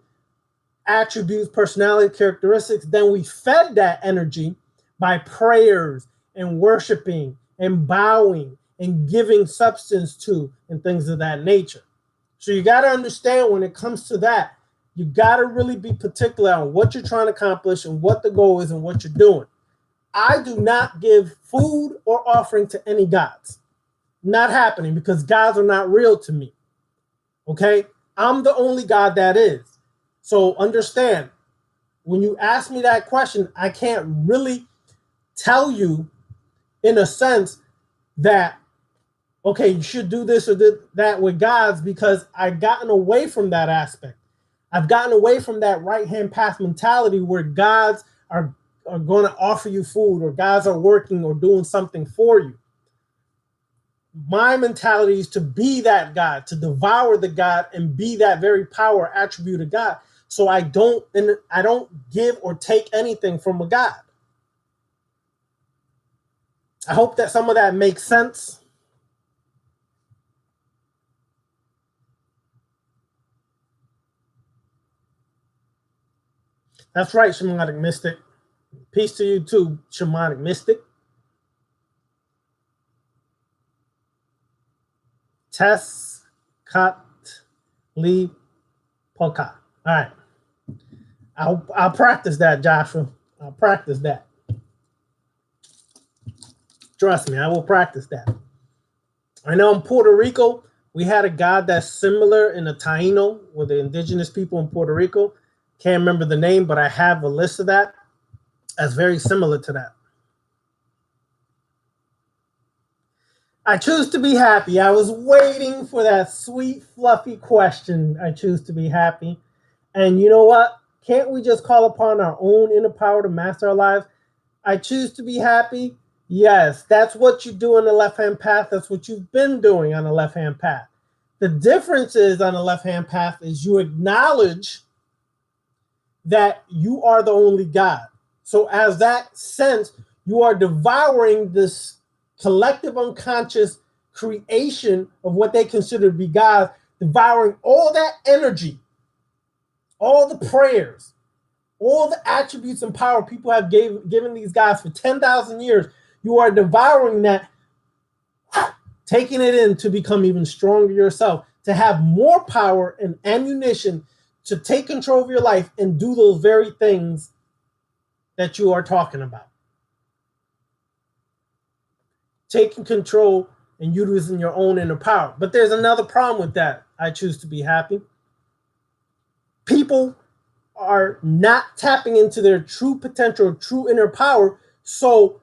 attributes, personality, characteristics. Then we fed that energy by prayers and worshiping and bowing and giving substance to and things of that nature. So you got to understand when it comes to that, you got to really be particular on what you're trying to accomplish and what the goal is and what you're doing. I do not give food or offering to any gods. Not happening because gods are not real to me. Okay? I'm the only God that is. So understand, when you ask me that question, I can't really tell you in a sense that, okay, you should do this or that with gods because I've gotten away from that aspect. I've gotten away from that right-hand path mentality where gods are going to offer you food or gods are working or doing something for you. My mentality is to be that God, to devour the God and be that very power attribute of God. So I don't give or take anything from a God. I hope that some of that makes sense. That's right, Shamanic Mystic. Peace to you too, Shamanic Mystic. Tess Kat Lee Poka. All right. I'll practice that, Joshua. I'll practice that. Trust me, I will practice that. I know in Puerto Rico, we had a god that's similar in the Taino with the indigenous people in Puerto Rico. Can't remember the name, but I have a list of that. That's very similar to that. I choose to be happy. I was waiting for that sweet, fluffy question. I choose to be happy. And you know what? Can't we just call upon our own inner power to master our lives? I choose to be happy. Yes, that's what you do on the left-hand path. That's what you've been doing on the left-hand path. The difference is on the left-hand path is you acknowledge that you are the only God. So as that sense, you are devouring this collective unconscious creation of what they consider to be God, devouring all that energy, all the prayers, all the attributes and power people have given these guys for 10,000 years. You are devouring that, taking it in to become even stronger yourself, to have more power and ammunition to take control of your life and do those very things that you are talking about. Taking control and using your own inner power. But there's another problem with that. I choose to be happy. People are not tapping into their true potential, true inner power. So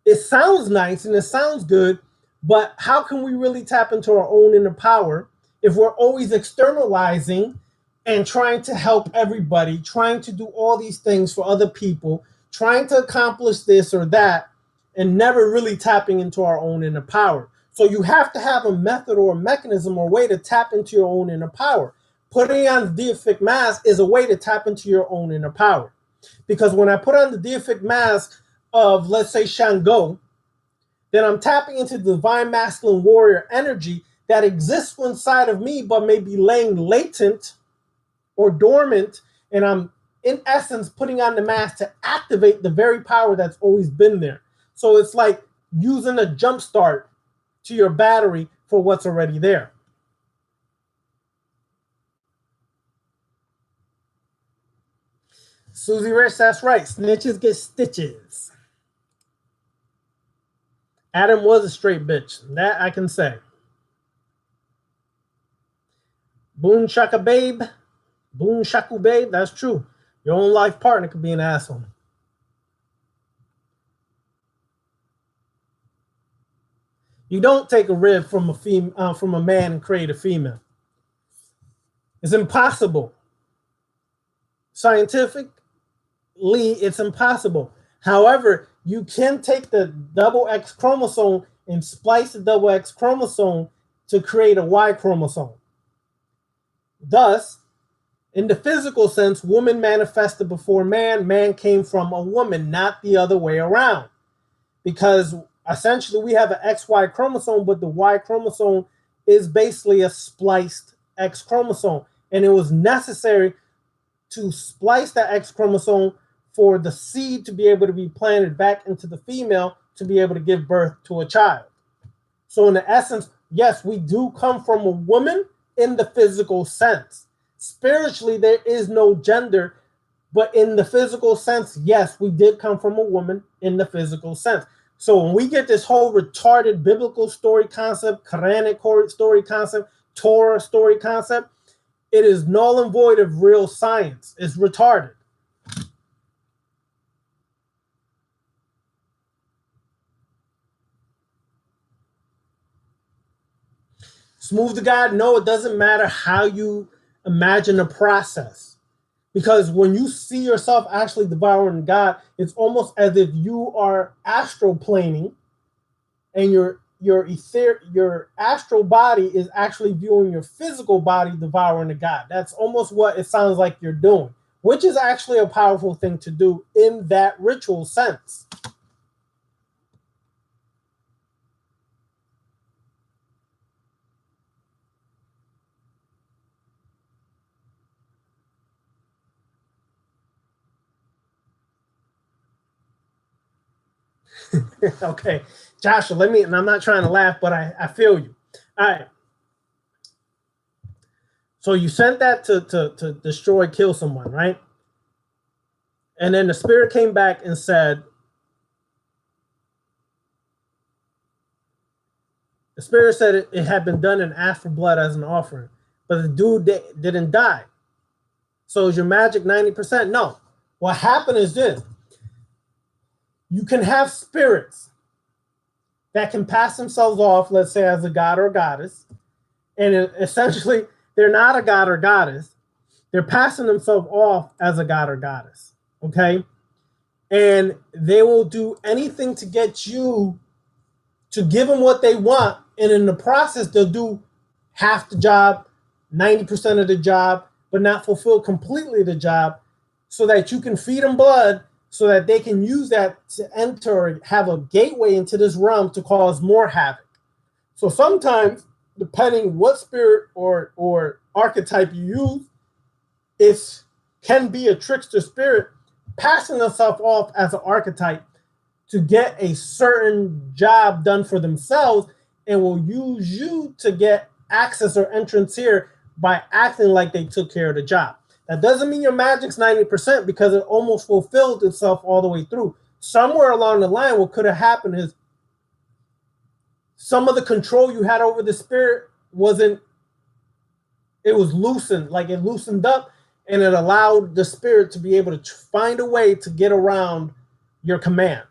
it sounds nice and it sounds good, but how can we really tap into our own inner power if we're always externalizing and trying to help everybody, trying to do all these things for other people, trying to accomplish this or that, and never really tapping into our own inner power? So you have to have a method or a mechanism or way to tap into your own inner power. Putting on the deific mask is a way to tap into your own inner power. Because when I put on the deific mask of, let's say, Shango, then I'm tapping into the divine masculine warrior energy that exists inside of me, but may be laying latent or dormant. And I'm, in essence, putting on the mask to activate the very power that's always been there. So it's like using a jump start to your battery for what's already there. Susie Rich, that's right. Snitches get stitches. Adam was a straight bitch. That I can say. Boon shaka babe. Boon shaku babe. That's true. Your own life partner could be an asshole. You don't take a rib from a man and create a female. It's impossible. Scientifically, it's impossible. However, you can take the double X chromosome and splice the double X chromosome to create a Y chromosome. Thus, in the physical sense, woman manifested before man, man came from a woman, not the other way around. Because essentially we have an XY chromosome, but the Y chromosome is basically a spliced X chromosome. And it was necessary to splice that X chromosome for the seed to be able to be planted back into the female to be able to give birth to a child. So in the essence, yes, we do come from a woman in the physical sense. Spiritually, there is no gender, but in the physical sense, yes, we did come from a woman in the physical sense. So when we get this whole retarded biblical story concept, Quranic story concept, Torah story concept, it is null and void of real science. It's retarded. Smooth to God, no, it doesn't matter how you imagine the process. Because when you see yourself actually devouring God, it's almost as if you are astroplaning and your astral body is actually viewing your physical body devouring the God. That's almost what it sounds like you're doing, which is actually a powerful thing to do in that ritual sense. Okay, Joshua, and I'm not trying to laugh, but I feel you. All right. So you sent that to destroy, kill someone, right? And then the spirit came back and said, the spirit said it had been done and asked for blood as an offering, but the dude didn't die. So is your magic 90%? No. What happened is this. You can have spirits that can pass themselves off, let's say, as a god or a goddess, and essentially they're not a god or goddess. They're passing themselves off as a god or goddess, okay? and they will do anything to get you to give them what they want. And in the process, they'll do half the job, 90% of the job, but not fulfill completely the job, so that you can feed them blood, so that they can use that to enter or have a gateway into this realm to cause more havoc. So sometimes, depending what spirit or archetype you use, it can be a trickster spirit passing itself off as an archetype to get a certain job done for themselves, and will use you to get access or entrance here by acting like they took care of the job. That doesn't mean your magic's 90%, because it almost fulfilled itself all the way through. Somewhere along the line, what could have happened is some of the control you had over the spirit it was loosened, like it loosened up, and it allowed the spirit to be able to find a way to get around your command.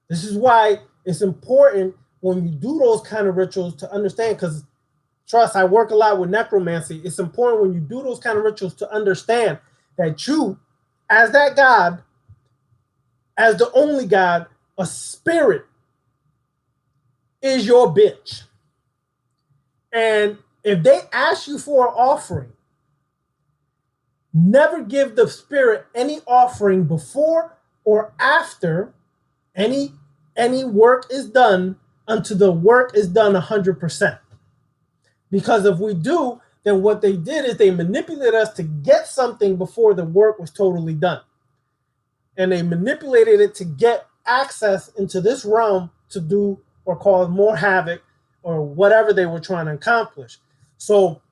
This is why it's important when you do those kind of rituals to understand, because trust, I work a lot with necromancy. It's important when you do those kind of rituals to understand that you, as that God, as the only God, a spirit is your bitch. And if they ask you for an offering, never give the spirit any offering before or after any work is done until the work is done 100%. Because if we do, then what they did is they manipulated us to get something before the work was totally done. And they manipulated it to get access into this realm to do or cause more havoc or whatever they were trying to accomplish. So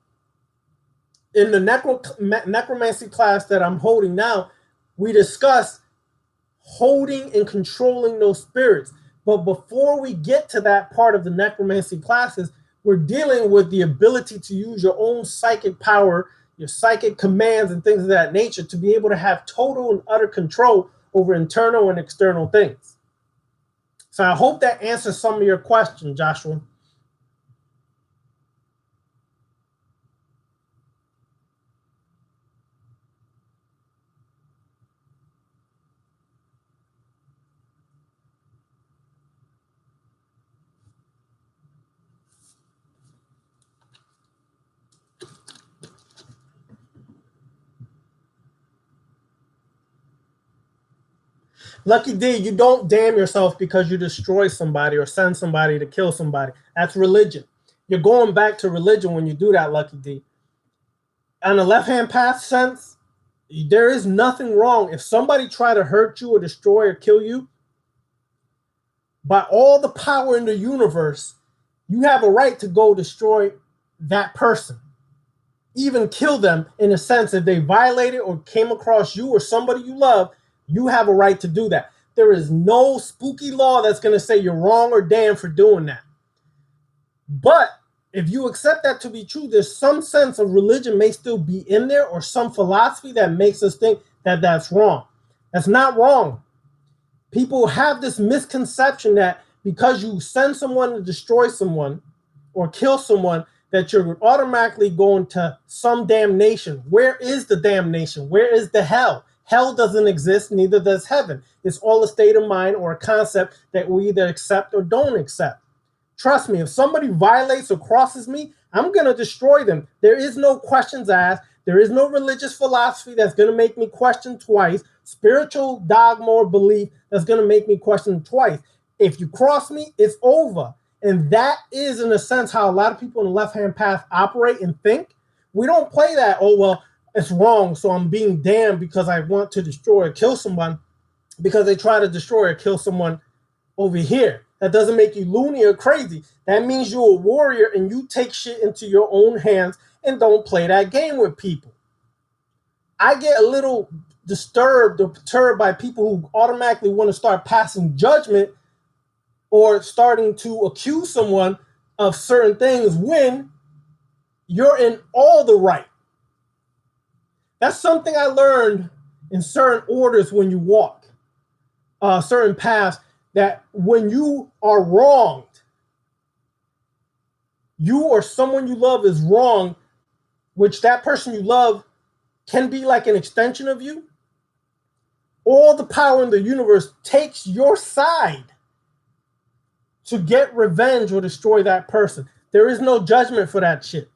in the necromancy class that I'm holding now, we discuss holding and controlling those spirits. But before we get to that part of the necromancy classes, we're dealing with the ability to use your own psychic power, your psychic commands and things of that nature to be able to have total and utter control over internal and external things. So I hope that answers some of your questions, Joshua. Lucky D, you don't damn yourself because you destroy somebody or send somebody to kill somebody. That's religion. You're going back to religion when you do that, Lucky D. On the left-hand path sense, there is nothing wrong. If somebody try to hurt you or destroy or kill you, by all the power in the universe, you have a right to go destroy that person. Even kill them, in a sense, if they violated or came across you or somebody you love, you have a right to do that. There is no spooky law that's going to say you're wrong or damn for doing that. But if you accept that to be true, there's some sense of religion may still be in there, or some philosophy that makes us think that that's wrong. That's not wrong. People have this misconception that because you send someone to destroy someone or kill someone, that you're automatically going to some damnation. Where is the damnation? Where is the hell? Hell doesn't exist, neither does heaven. It's all a state of mind or a concept that we either accept or don't accept. Trust me, if somebody violates or crosses me, I'm going to destroy them. There is no questions asked. There is no religious philosophy that's going to make me question twice. Spiritual dogma or belief that's going to make me question twice. If you cross me, it's over. And that is, in a sense, how a lot of people in the left-hand path operate and think. We don't play that, oh, well, it's wrong, so I'm being damned because I want to destroy or kill someone because they try to destroy or kill someone over here. That doesn't make you loony or crazy. That means you're a warrior and you take shit into your own hands and don't play that game with people. I get a little disturbed or perturbed by people who automatically want to start passing judgment or starting to accuse someone of certain things when you're in all the right. That's something I learned in certain orders when you walk, certain paths, that when you are wronged, you or someone you love is wrong, which that person you love can be like an extension of you. all the power in the universe takes your side to get revenge or destroy that person. There is no judgment for that shit.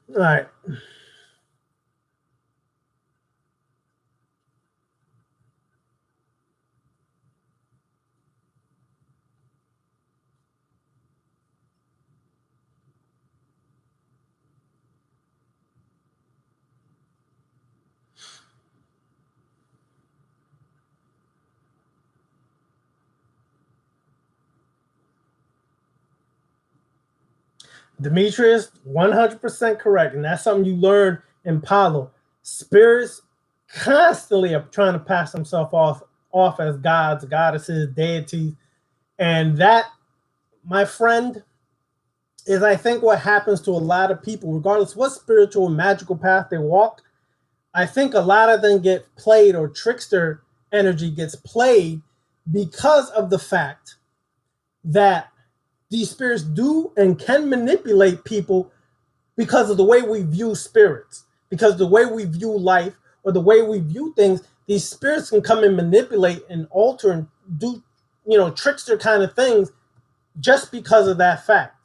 All right. Demetrius, 100% correct. And that's something you learn in Palo. Spirits constantly are trying to pass themselves off as gods, goddesses, deities. And that, my friend, is I think what happens to a lot of people, regardless what spiritual and magical path they walk. I think a lot of them get played, or trickster energy gets played, because of the fact that these spirits do and can manipulate people because of the way we view spirits, because the way we view life or the way we view things. These spirits can come and manipulate and alter and do, trickster kind of things just because of that fact.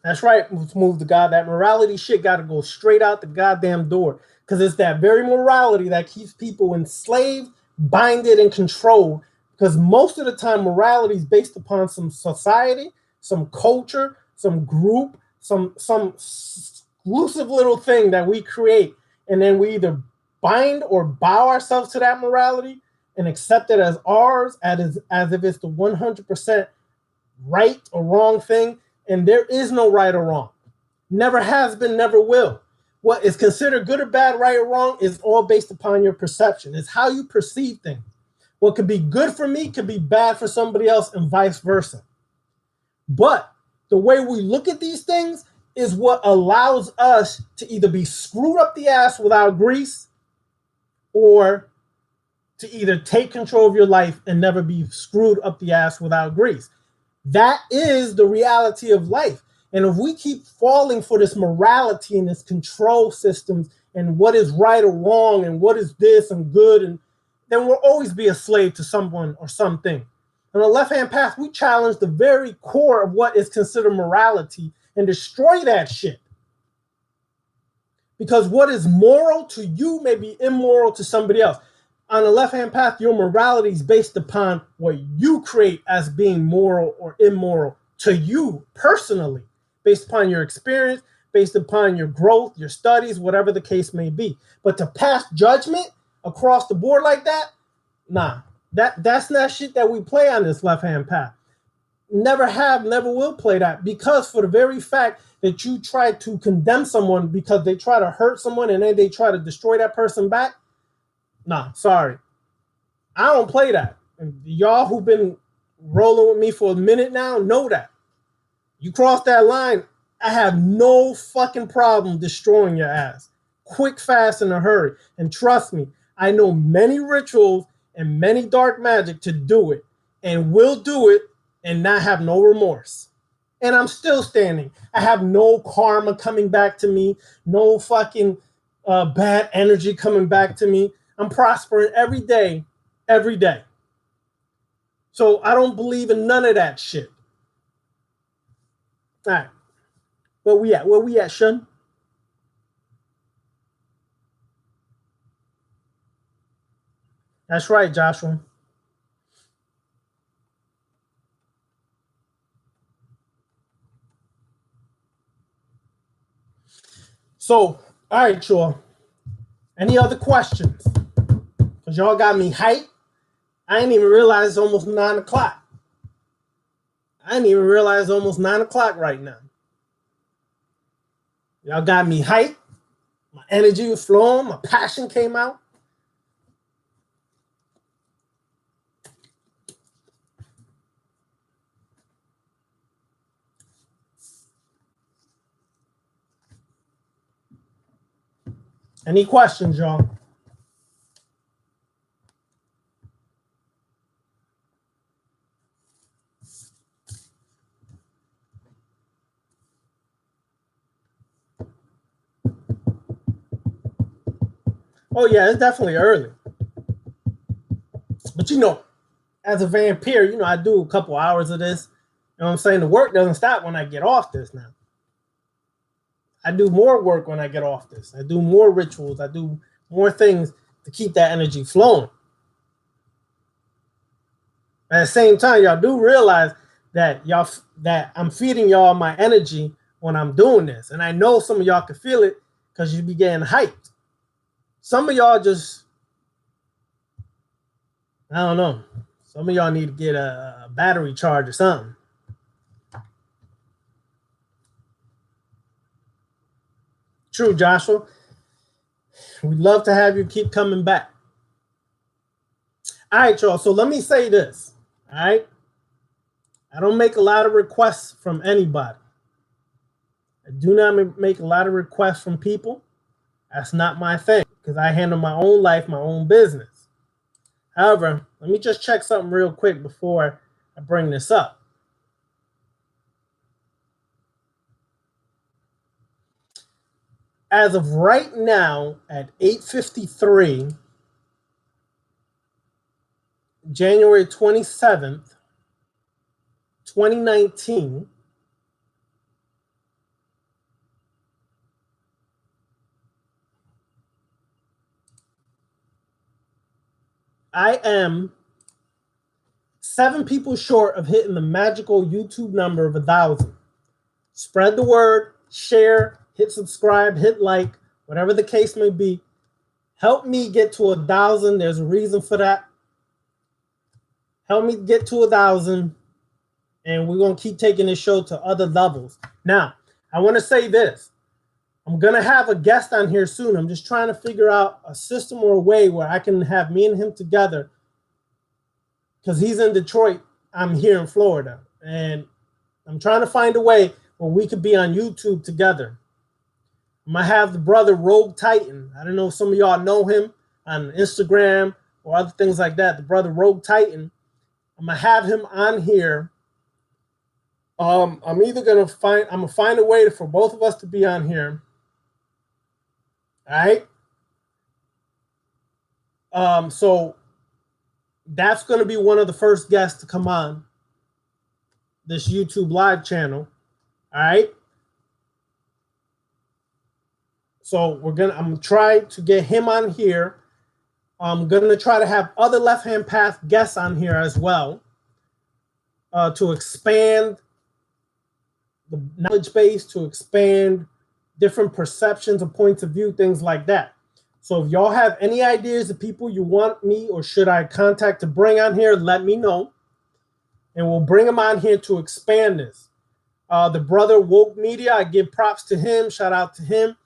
That's right. Let's move to God. That morality shit got to go straight out the goddamn door, because it's that very morality that keeps people enslaved, binded, and controlled. Because most of the time, morality is based upon some society, some culture, some group, some exclusive little thing that we create, and then we either bind or bow ourselves to that morality and accept it as ours, as if it's the 100% right or wrong thing. And there is no right or wrong. Never has been, never will. What is considered good or bad, right or wrong, is all based upon your perception. It's how you perceive things. What could be good for me could be bad for somebody else, and vice versa. But the way we look at these things is what allows us to either be screwed up the ass without grease, or to either take control of your life and never be screwed up the ass without grease. That is the reality of life. And if we keep falling for this morality and this control systems and what is right or wrong and what is this and good, and then we'll always be a slave to someone or something. On the left-hand path, we challenge the very core of what is considered morality and destroy that shit. Because what is moral to you may be immoral to somebody else. On the left-hand path, your morality is based upon what you create as being moral or immoral to you personally, based upon your experience, based upon your growth, your studies, whatever the case may be. But to pass judgment across the board like that, nah, that's not shit that we play on this left-hand path. Never have, never will play that, because for the very fact that you try to condemn someone because they try to hurt someone and then they try to destroy that person back, nah, sorry. I don't play that. And y'all who've been rolling with me for a minute now know that. You cross that line, I have no fucking problem destroying your ass. Quick, fast, in a hurry. And trust me, I know many rituals and many dark magic to do it, and will do it and not have no remorse. And I'm still standing. I have no karma coming back to me, no fucking bad energy coming back to me. I'm prospering every day, every day. So I don't believe in none of that shit. All right. Where we at? Where we at, Shun? That's right, Joshua. So, all right, y'all. Any other questions? Because y'all got me hyped. I didn't even realize it's almost 9 o'clock. I didn't even realize it's almost 9 o'clock right now. Y'all got me hyped. My energy was flowing. My passion came out. Any questions, y'all? Oh, yeah, it's definitely early. But, you know, as a vampire, you know, I do a couple hours of this. You know what I'm saying? The work doesn't stop when I get off this now. I do more work when I get off this. I do more rituals. I do more things to keep that energy flowing. At the same time, y'all do realize that I'm feeding y'all my energy when I'm doing this. And I know some of y'all can feel it because you be getting hyped. Some of y'all just, I don't know. Some of y'all need to get a battery charge or something. True, Joshua. We'd love to have you keep coming back. All right, y'all. So let me say this. All right. I don't make a lot of requests from anybody. I do not make a lot of requests from people. That's not my thing because I handle my own life, my own business. However, let me just check something real quick before I bring this up. As of right now at 8:53, January 27th, 2019, I am 7 people short of hitting the magical YouTube number of 1,000. Spread the word, share, hit subscribe, hit like, whatever the case may be. Help me get to 1,000. There's a reason for that. Help me get to 1,000, and we're going to keep taking this show to other levels. Now, I want to say this. I'm going to have a guest on here soon. I'm just trying to figure out a system or a way where I can have me and him together because he's in Detroit. I'm here in Florida. And I'm trying to find a way where we could be on YouTube together. I'm going to have the brother Rogue Titan. I don't know if some of y'all know him on Instagram or other things like that. The brother Rogue Titan. I'm going to have him on here. I'm going to find a way for both of us to be on here. All right. So that's going to be one of the first guests to come on this YouTube live channel. All right. So I'm going to try to get him on here. I'm going to try to have other Left Hand Path guests on here as well to expand the knowledge base, to expand different perceptions and points of view, things like that. So if y'all have any ideas of people you want me or should I contact to bring on here, let me know. And we'll bring them on here to expand this. The brother Woke Media, I give props to him. Shout out to him.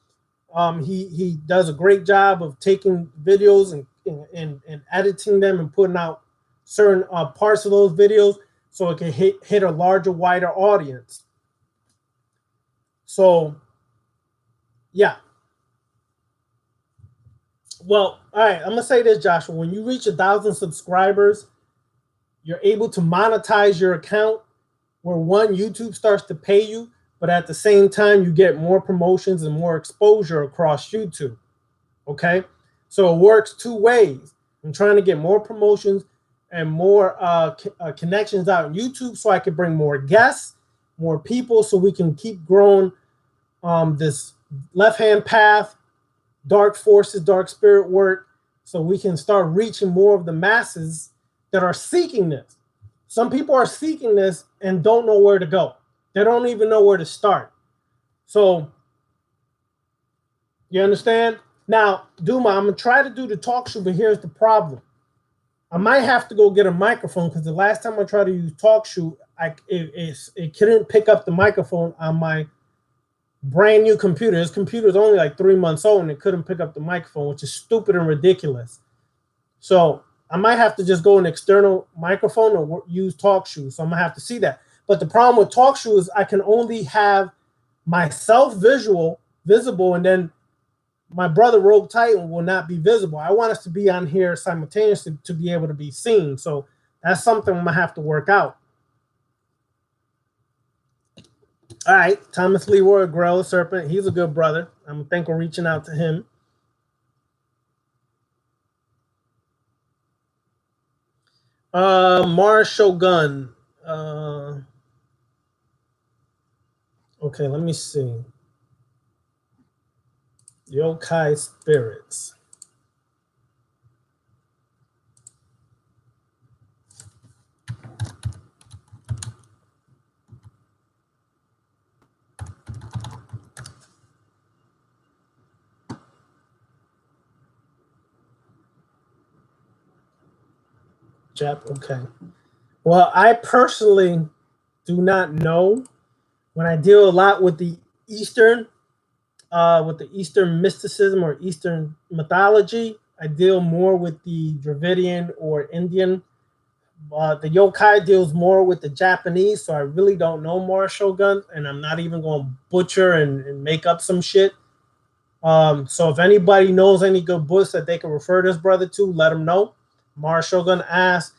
He does a great job of taking videos and editing them and putting out certain parts of those videos so it can hit a larger, wider audience. So, yeah. Well, all right, I'm going to say this, Joshua. When you reach 1,000 subscribers, you're able to monetize your account where YouTube starts to pay you, but at the same time, you get more promotions and more exposure across YouTube. Okay? So it works 2 ways. I'm trying to get more promotions and more connections out on YouTube so I can bring more guests, more people, so we can keep growing this Left Hand Path, dark forces, dark spirit work, so we can start reaching more of the masses that are seeking this. Some people are seeking this and don't know where to go. They don't even know where to start. So, you understand? Now, Duma, I'm going to try to do the talk show, but here's the problem. I might have to go get a microphone because the last time I tried to use talk show, it couldn't pick up the microphone on my brand new computer. His computer is only like 3 months old and it couldn't pick up the microphone, which is stupid and ridiculous. So I might have to just go an external microphone or use TalkShoe. So I'm gonna have to see that. But the problem with TalkShoe is I can only have myself visible, and then my brother Rogue Titan will not be visible. I want us to be on here simultaneously to be able to be seen. So that's something I'm gonna have to work out. All right, Thomas Leroy, Grell Serpent. He's a good brother. I'm thankful reaching out to him. Mars Shogun. Okay, let me see. Yokai Spirits. Okay. Well, I personally do not know. When I deal a lot with the Eastern mysticism or Eastern mythology, I deal more with the Dravidian or Indian. The yokai deals more with the Japanese, so I really don't know Mars Shogun, and I'm not even going to butcher and make up some shit. So if anybody knows any good books that they can refer this brother to, let him know. Mars Shogun asked,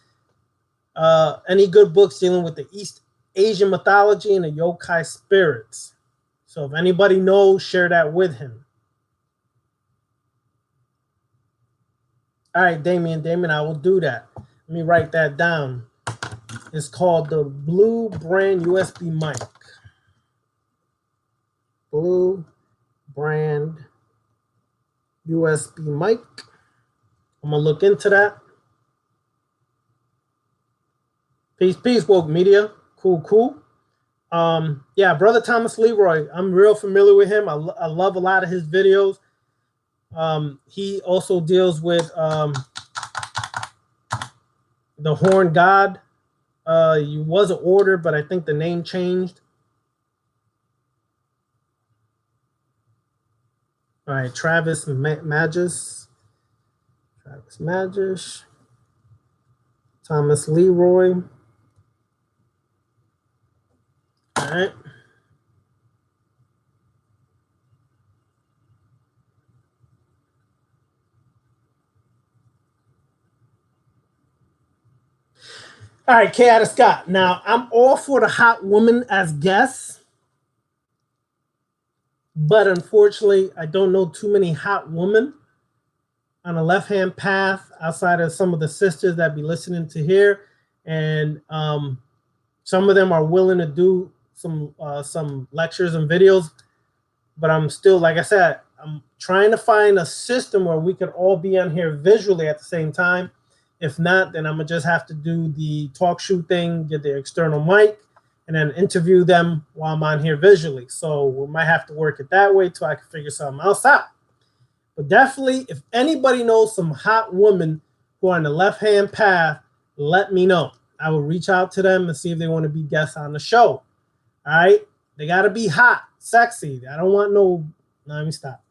any good books dealing with the East Asian mythology and the yokai spirits. So if anybody knows, share that with him. All right, Damien, I will do that. Let me write that down. It's called the Blue Brand USB mic. Blue Brand USB mic. I'm going to look into that. Peace, woke media. Cool. Yeah, brother Thomas Leroy, I'm real familiar with him. I love a lot of his videos. He also deals with the Horn God. He was an order, but I think the name changed. All right, Travis Magis. Thomas Leroy. All right. All right, Chaotic Scott. Now, I'm all for the hot woman as guests, but unfortunately, I don't know too many hot women on the left-hand path outside of some of the sisters that be listening to here. And some of them are willing to do some lectures and videos, but I'm still, like I said, I'm trying to find a system where we could all be on here visually at the same time. If not, then I'm gonna just have to do the TalkShoe thing, get the external mic, and then interview them while I'm on here visually. So we might have to work it that way till I can figure something else out. But definitely, if anybody knows some hot women who are on the left-hand path, let me know. I will reach out to them and see if they want to be guests on the show. All right? They got to be hot, sexy. I don't want no let me stop.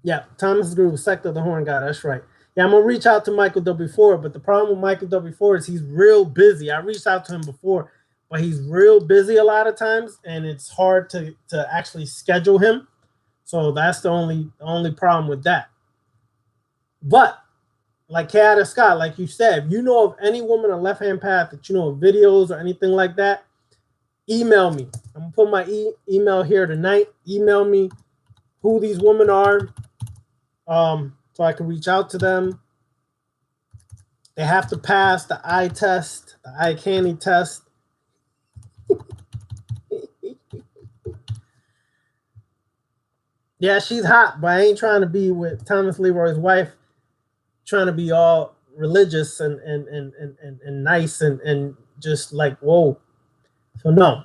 Yeah, Thomas Groove, Sector of the Horn God. That's right. Yeah, I'm going to reach out to Michael W. Ford, but the problem with Michael W. Ford is he's real busy. I reached out to him before, but he's real busy a lot of times, and it's hard to actually schedule him. So that's the only problem with that. But like Chaotic Scott, like you said, if you know of any woman on left-hand path that you know of videos or anything like that, email me. I'm going to put my email here tonight. Email me who these women are, so I can reach out to them. They have to pass the eye test, the eye candy test. Yeah, she's hot, but I ain't trying to be with Thomas Leroy's wife, trying to be all religious and nice and just like, whoa. So no.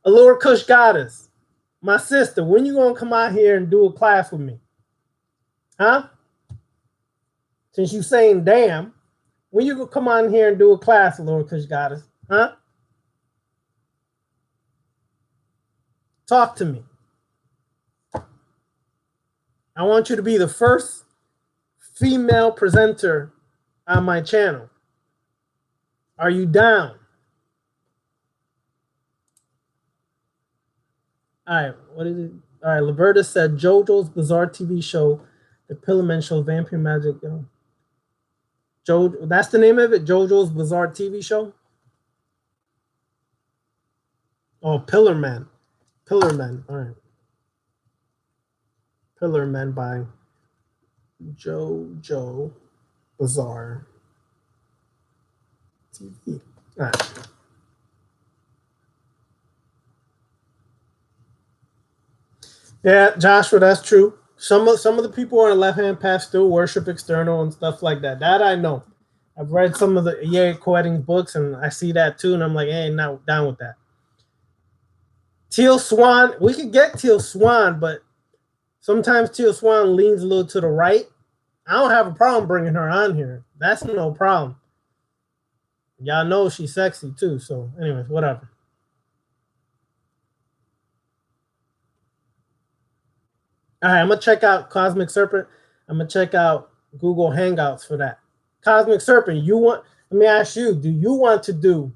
Allure Kush Goddess, my sister, when you gonna come out here and do a class with me? Huh? Since you saying damn, when you come on here and do a class, Lord Kush Goddess? Huh? Talk to me. I want you to be the first female presenter on my channel. Are you down? All right, what is it? All right, Laverta said JoJo's Bizarre TV show, the Pillarman Show, Vampire Magic. JoJo, that's the name of it. JoJo's Bizarre TV show. Oh, Pillarman. Pillarman. All right. Pillarman by JoJo Bizarre TV. All right. Yeah, Joshua, that's true. Some of the people on the left hand path still worship external and stuff like that. That I know. I've read some of the Coeting's books, and I see that too, and I'm like, hey, not down with that. Teal Swan, we could get Teal Swan, but sometimes Teal Swan leans a little to the right. I don't have a problem bringing her on here. That's no problem. Y'all know she's sexy too. So, anyways, whatever. All right, I'm gonna check out Cosmic Serpent. I'm gonna check out Google Hangouts for that. Cosmic Serpent, you want? Let me ask you: do you want to do?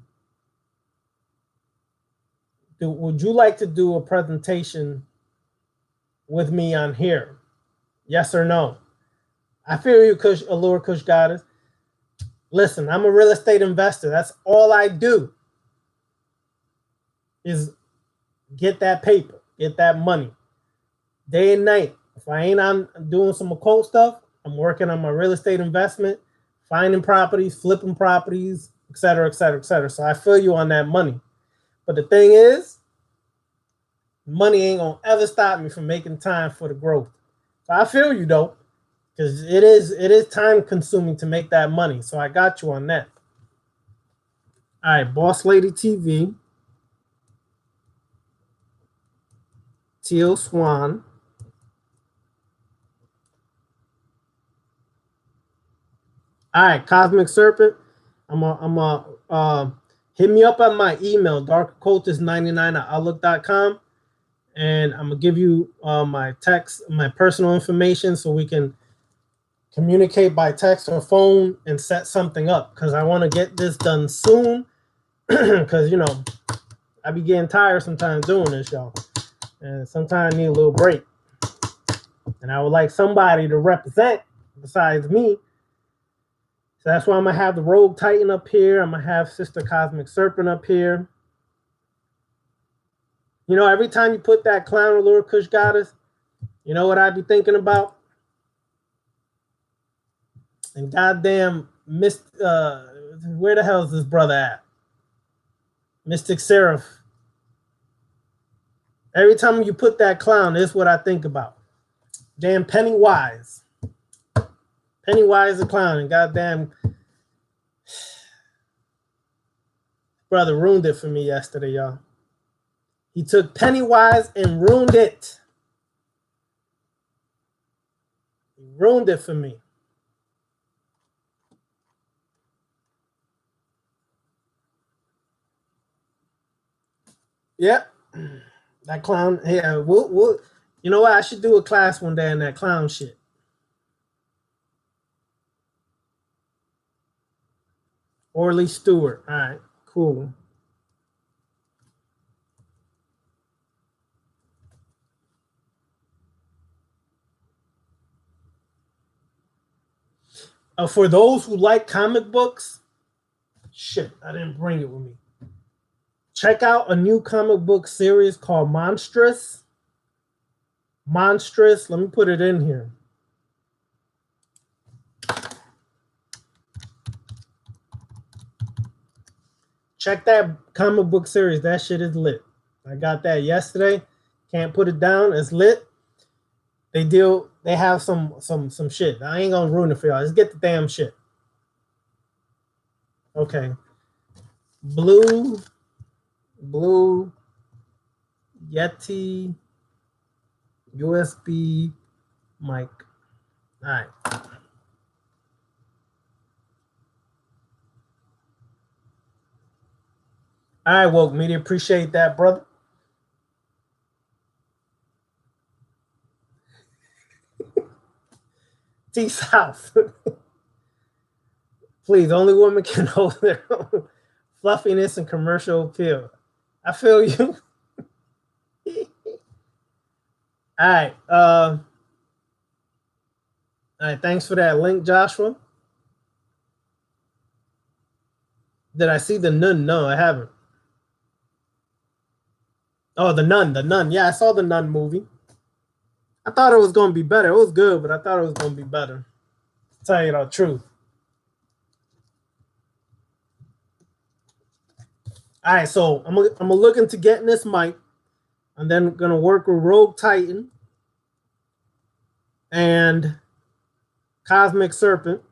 Would you like to do a presentation with me on here? Yes or no? I feel you, Kush, Allure Kush Goddess. Listen, I'm a real estate investor. That's all I do is get that paper, get that money. Day and night. If I ain't on doing some occult stuff, I'm working on my real estate investment, finding properties, flipping properties, et cetera, et cetera, et cetera. So I feel you on that money. But the thing is, money ain't gonna ever stop me from making time for the growth. So I feel you though, because it is time consuming to make that money. So I got you on that. All right, Boss Lady TV, Teal Swan. All right, Cosmic Serpent. I'm a hit me up on my email, darkoccultist99@outlook.com, and I'm gonna give you my text, my personal information, so we can communicate by text or phone and set something up. Because I want to get this done soon. Because you know, I be getting tired sometimes doing this, y'all, and sometimes I need a little break. And I would like somebody to represent besides me. So that's why I'm gonna have the Rogue Titan up here. I'm gonna have Sister Cosmic Serpent up here. You know, every time you put that clown Allure Kush Goddess, you know what I'd be thinking about? And goddamn, where the hell is this brother at? Mystic Seraph. Every time you put that clown, this is what I think about. Damn Pennywise. Pennywise the clown, and goddamn brother ruined it for me yesterday, y'all. He took Pennywise and ruined it. He ruined it for me. Yep. That clown. Yeah, we'll you know what? I should do a class one day on that clown shit. Orly Stewart. All right, cool. For those who like comic books, shit, I didn't bring it with me. Check out a new comic book series called Monstrous. Monstrous. Let me put it in here. Check that comic book series. That shit is lit. I got that yesterday. Can't put it down. It's lit. They have some shit. I ain't gonna ruin it for y'all. Let's get the damn shit. Okay. Blue Yeti USB mic. All right. All right, Woke Media. Appreciate that, brother. T South. Please, only women can hold their own fluffiness and commercial appeal. I feel you. All right. All right. Thanks for that link, Joshua. Did I see the Nun? No, I haven't. Oh, the Nun. The Nun. Yeah, I saw the Nun movie. I thought it was going to be better. It was good, but I thought it was going to be better. To tell you the truth. All right, so I'm gonna look into getting this mic, and then gonna work with Rogue Titan and Cosmic Serpent.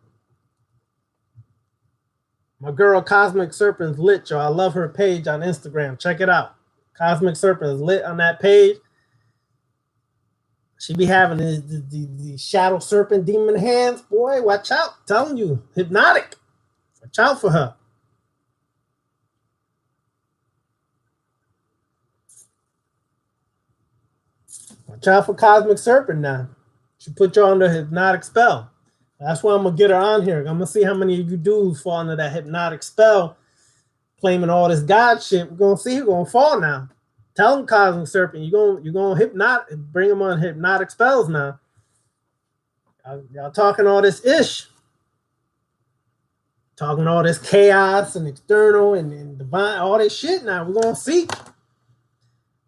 My girl Cosmic Serpent's lit, y'all. I love her page on Instagram. Check it out. Cosmic Serpent is lit on that page. She be having the Shadow Serpent demon hands. Boy, watch out. I'm telling you, hypnotic. Watch out for her. Watch out for Cosmic Serpent now. She put you under hypnotic spell. That's why I'm going to get her on here. I'm going to see how many of you dudes fall under that hypnotic spell, claiming all this God shit. We're going to see who's going to fall now. Tell them, Cosmic Serpent, you're going to bring them on hypnotic spells now. Y'all talking all this ish. Talking all this chaos and external and divine, all this shit now. We're going to see.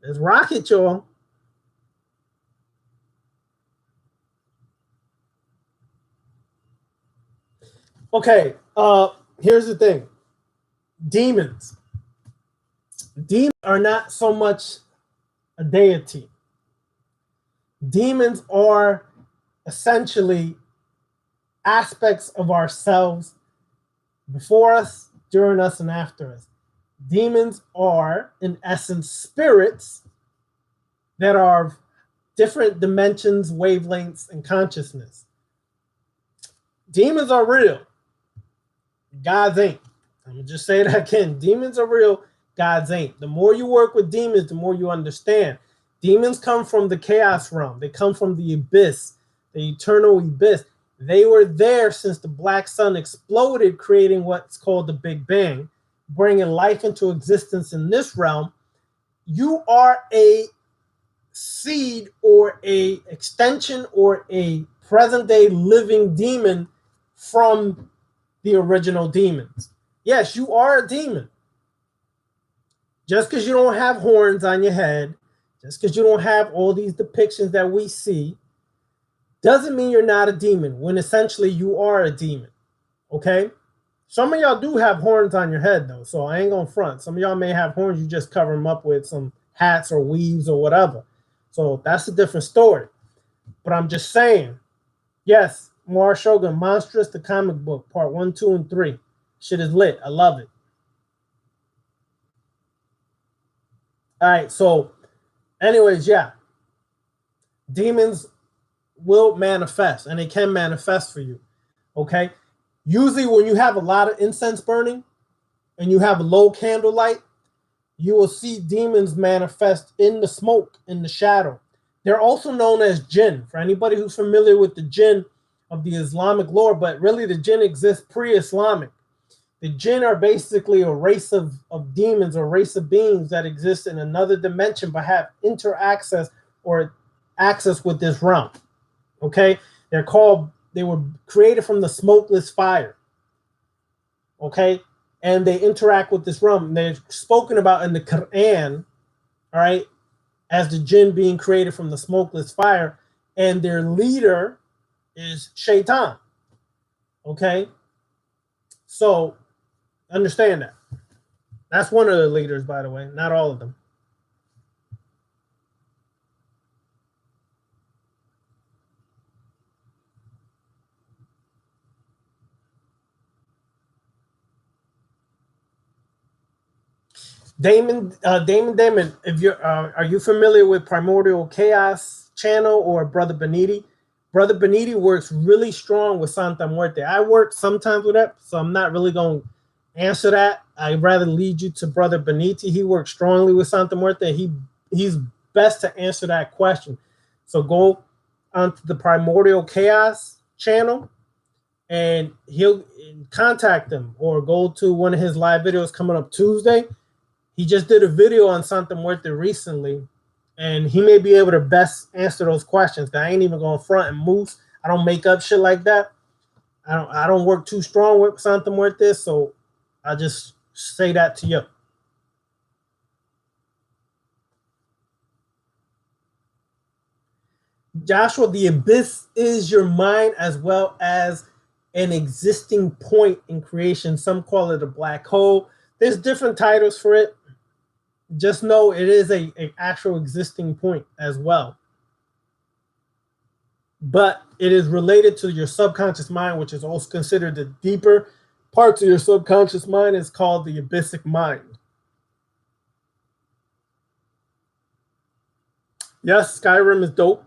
Let's rock it, y'all. Okay, here's the thing. Demons. Demons are not so much a deity. Demons are essentially aspects of ourselves before us, during us, and after us. Demons are, in essence, spirits that are different dimensions, wavelengths, and consciousness. Demons are real. Gods ain't. I'm going to just say that again. Demons are real. Gods ain't. The more you work with demons, the more you understand. Demons come from the chaos realm. They come from the abyss, the eternal abyss. They were there since the black sun exploded, creating what's called the Big Bang, bringing life into existence in this realm. You are a seed or a extension or a present-day living demon from the original demons. Yes, you are a demon. Just because you don't have horns on your head, just because you don't have all these depictions that we see, doesn't mean you're not a demon, when essentially you are a demon. Okay? Some of y'all do have horns on your head, though, so I ain't gonna front. Some of y'all may have horns, you just cover them up with some hats or weaves or whatever. So that's a different story. But I'm just saying, yes, Moir Shogun, Monstrous, the comic book, part 1, 2, and 3. Shit is lit. I love it. All right, so anyways, yeah. Demons will manifest, and they can manifest for you, okay? Usually when you have a lot of incense burning and you have a low candlelight, you will see demons manifest in the smoke, in the shadow. They're also known as jinn. For anybody who's familiar with the jinn of the Islamic lore, but really the jinn exists pre-Islamic. The jinn are basically a race of demons or race of beings that exist in another dimension but have interaccess or access with this realm. Okay? They were created from the smokeless fire. Okay? And they interact with this realm. They're spoken about in the Quran, all right, as the jinn being created from the smokeless fire, and their leader is Shaitan. Okay? So, understand that. That's one of the leaders, by the way, not all of them. Damon, if you're, are you familiar with Primordial Chaos channel or Brother Beniti? Brother Beniti works really strong with Santa Muerte. I work sometimes with that, so I'm not really going to answer that. I'd rather lead you to Brother Beniti. He works strongly with Santa Muerte. He's best to answer that question. So go onto the Primordial Chaos channel, and he'll contact him, or go to one of his live videos coming up Tuesday. He just did a video on Santa Muerte recently, and he may be able to best answer those questions. I ain't even going to front and moose. I don't make up shit like that. I don't work too strong with Santa Muerte, so I just say that to you. Joshua, the abyss is your mind as well as an existing point in creation. Some call it a black hole. There's different titles for it. Just know it is an actual existing point as well. But it is related to your subconscious mind, which is also considered the deeper parts of your subconscious mind. Is called the abyssic mind. Yes, Skyrim is dope.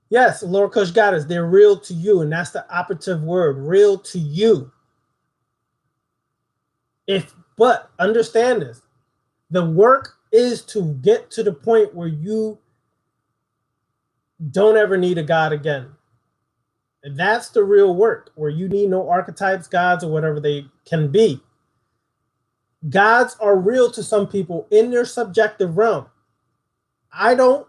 Yes, Lord Kush Goddess, they're real to you, and that's the operative word, real to you. But understand this, the work is to get to the point where you don't ever need a god again. And that's the real work, where you need no archetypes, gods, or whatever they can be. Gods are real to some people in their subjective realm. I don't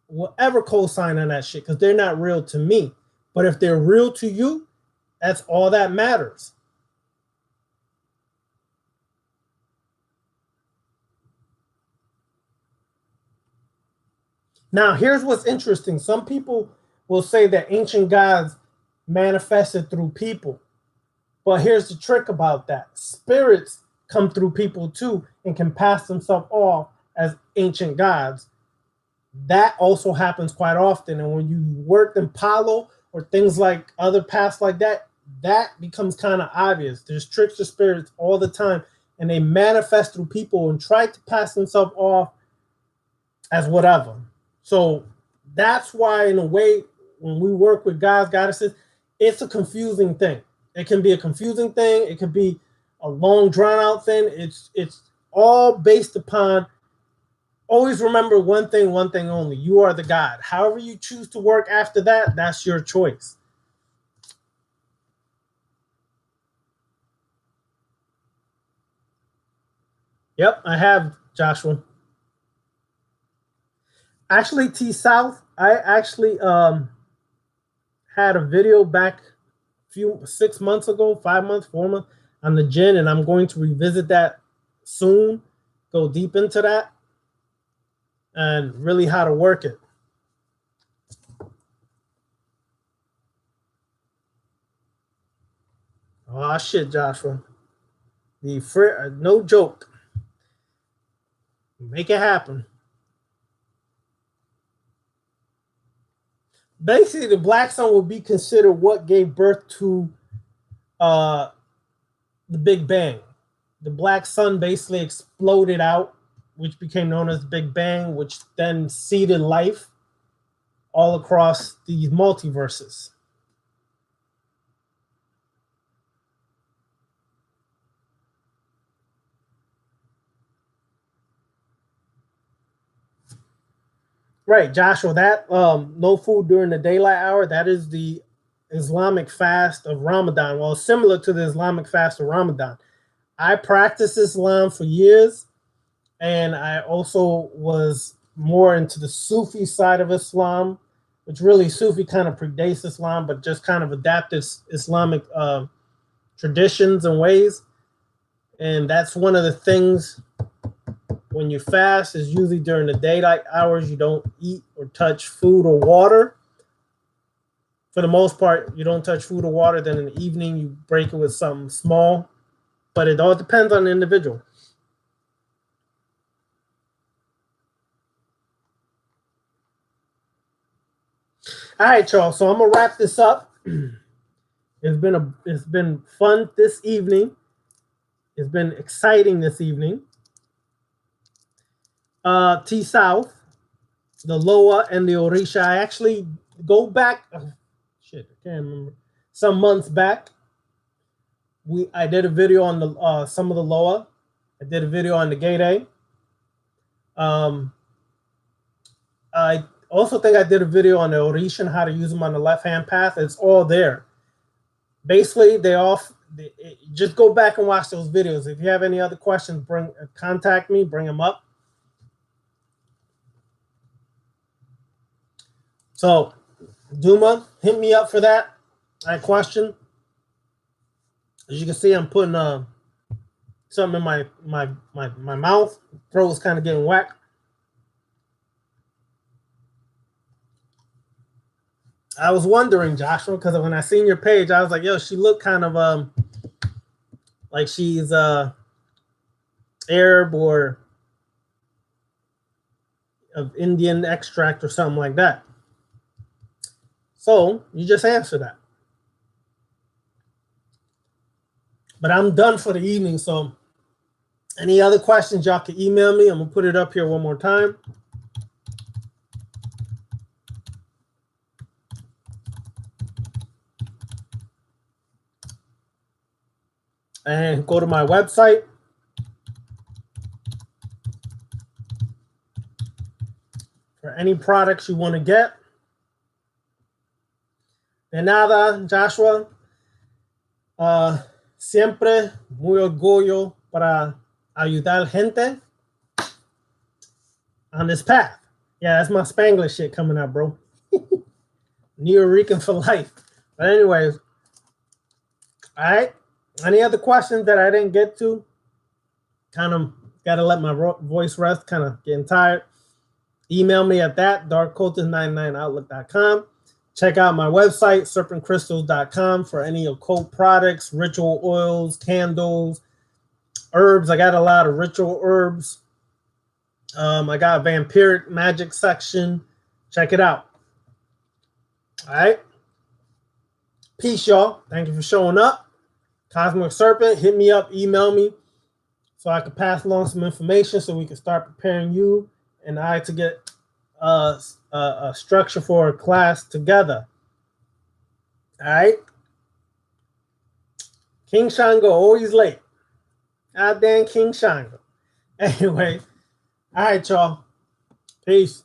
will ever co-sign on that shit because they're not real to me. But if they're real to you, that's all that matters. Now, here's what's interesting. Some people will say that ancient gods manifested through people. But here's the trick about that. Spirits come through people too and can pass themselves off as ancient gods. That also happens quite often. And when you work in Palo or things like other paths like that, that becomes kind of obvious. There's trickster spirits all the time, and they manifest through people and try to pass themselves off as whatever. So that's why, in a way, when we work with gods, goddesses, it's a confusing thing. It can be a confusing thing. It could be a long, drawn-out thing. It's all based upon, always remember one thing only. You are the god. However you choose to work after that, that's your choice. Yep, I have, Joshua. Actually, T South, I actually had a video back 6 months ago, 5 months, 4 months on the gin, and I'm going to revisit that soon, go deep into that, and really how to work it. Oh shit, Joshua. No joke. Make it happen. Basically, the black sun will be considered what gave birth to the Big Bang. The black sun basically exploded out, which became known as Big Bang, which then seeded life all across these multiverses. Right, Joshua, that no food during the daylight hour, that is the Islamic fast of Ramadan. Well, similar to the Islamic fast of Ramadan. I practiced Islam for years, and I also was more into the Sufi side of Islam, which really Sufi kind of predates Islam, but just kind of adapted Islamic traditions and ways. And that's one of the things when you fast is usually during the daylight hours. You don't eat or touch food or water. For the most part, you don't touch food or water. Then in the evening, you break it with something small. But it all depends on the individual. All right, y'all. So I'm going to wrap this up. It's been fun this evening. It's been exciting this evening. T South, the Loa and the Orisha. I actually go back. Oh, shit, I can't remember. Some months back, I did a video on the some of the Loa. I did a video on the Gate A. I also think I did a video on the Orisha and how to use them on the left-hand path. It's all there. Basically, just go back and watch those videos. If you have any other questions, contact me, bring them up. So, Duma, hit me up for that question. As you can see, I'm putting something in my mouth. Throat is kind of getting whacked. I was wondering, Joshua, because when I seen your page, I was like, yo, she looked kind of like she's Arab or of Indian extract or something like that. So you just answer that. But I'm done for the evening. So any other questions, y'all can email me. I'm gonna put it up here one more time. And go to my website. For any products you want to get. De nada, Joshua. Siempre muy orgullo para ayudar gente on this path. Yeah, that's my Spanglish shit coming out, bro. New Rican for life. But anyways, all right. Any other questions that I didn't get to? Kind of got to let my voice rest, kind of getting tired. Email me at darkcultist99outlook.com. Check out my website, serpentcrystals.com, for any occult products, ritual oils, candles, herbs. I got a lot of ritual herbs. I got a vampiric magic section. Check it out. All right. Peace, y'all. Thank you for showing up. Cosmic Serpent, hit me up, email me so I can pass along some information so we can start preparing you and I to get a structure for a class together. All right. King Shango, always late. God damn King Shango. Anyway, all right, y'all. Peace.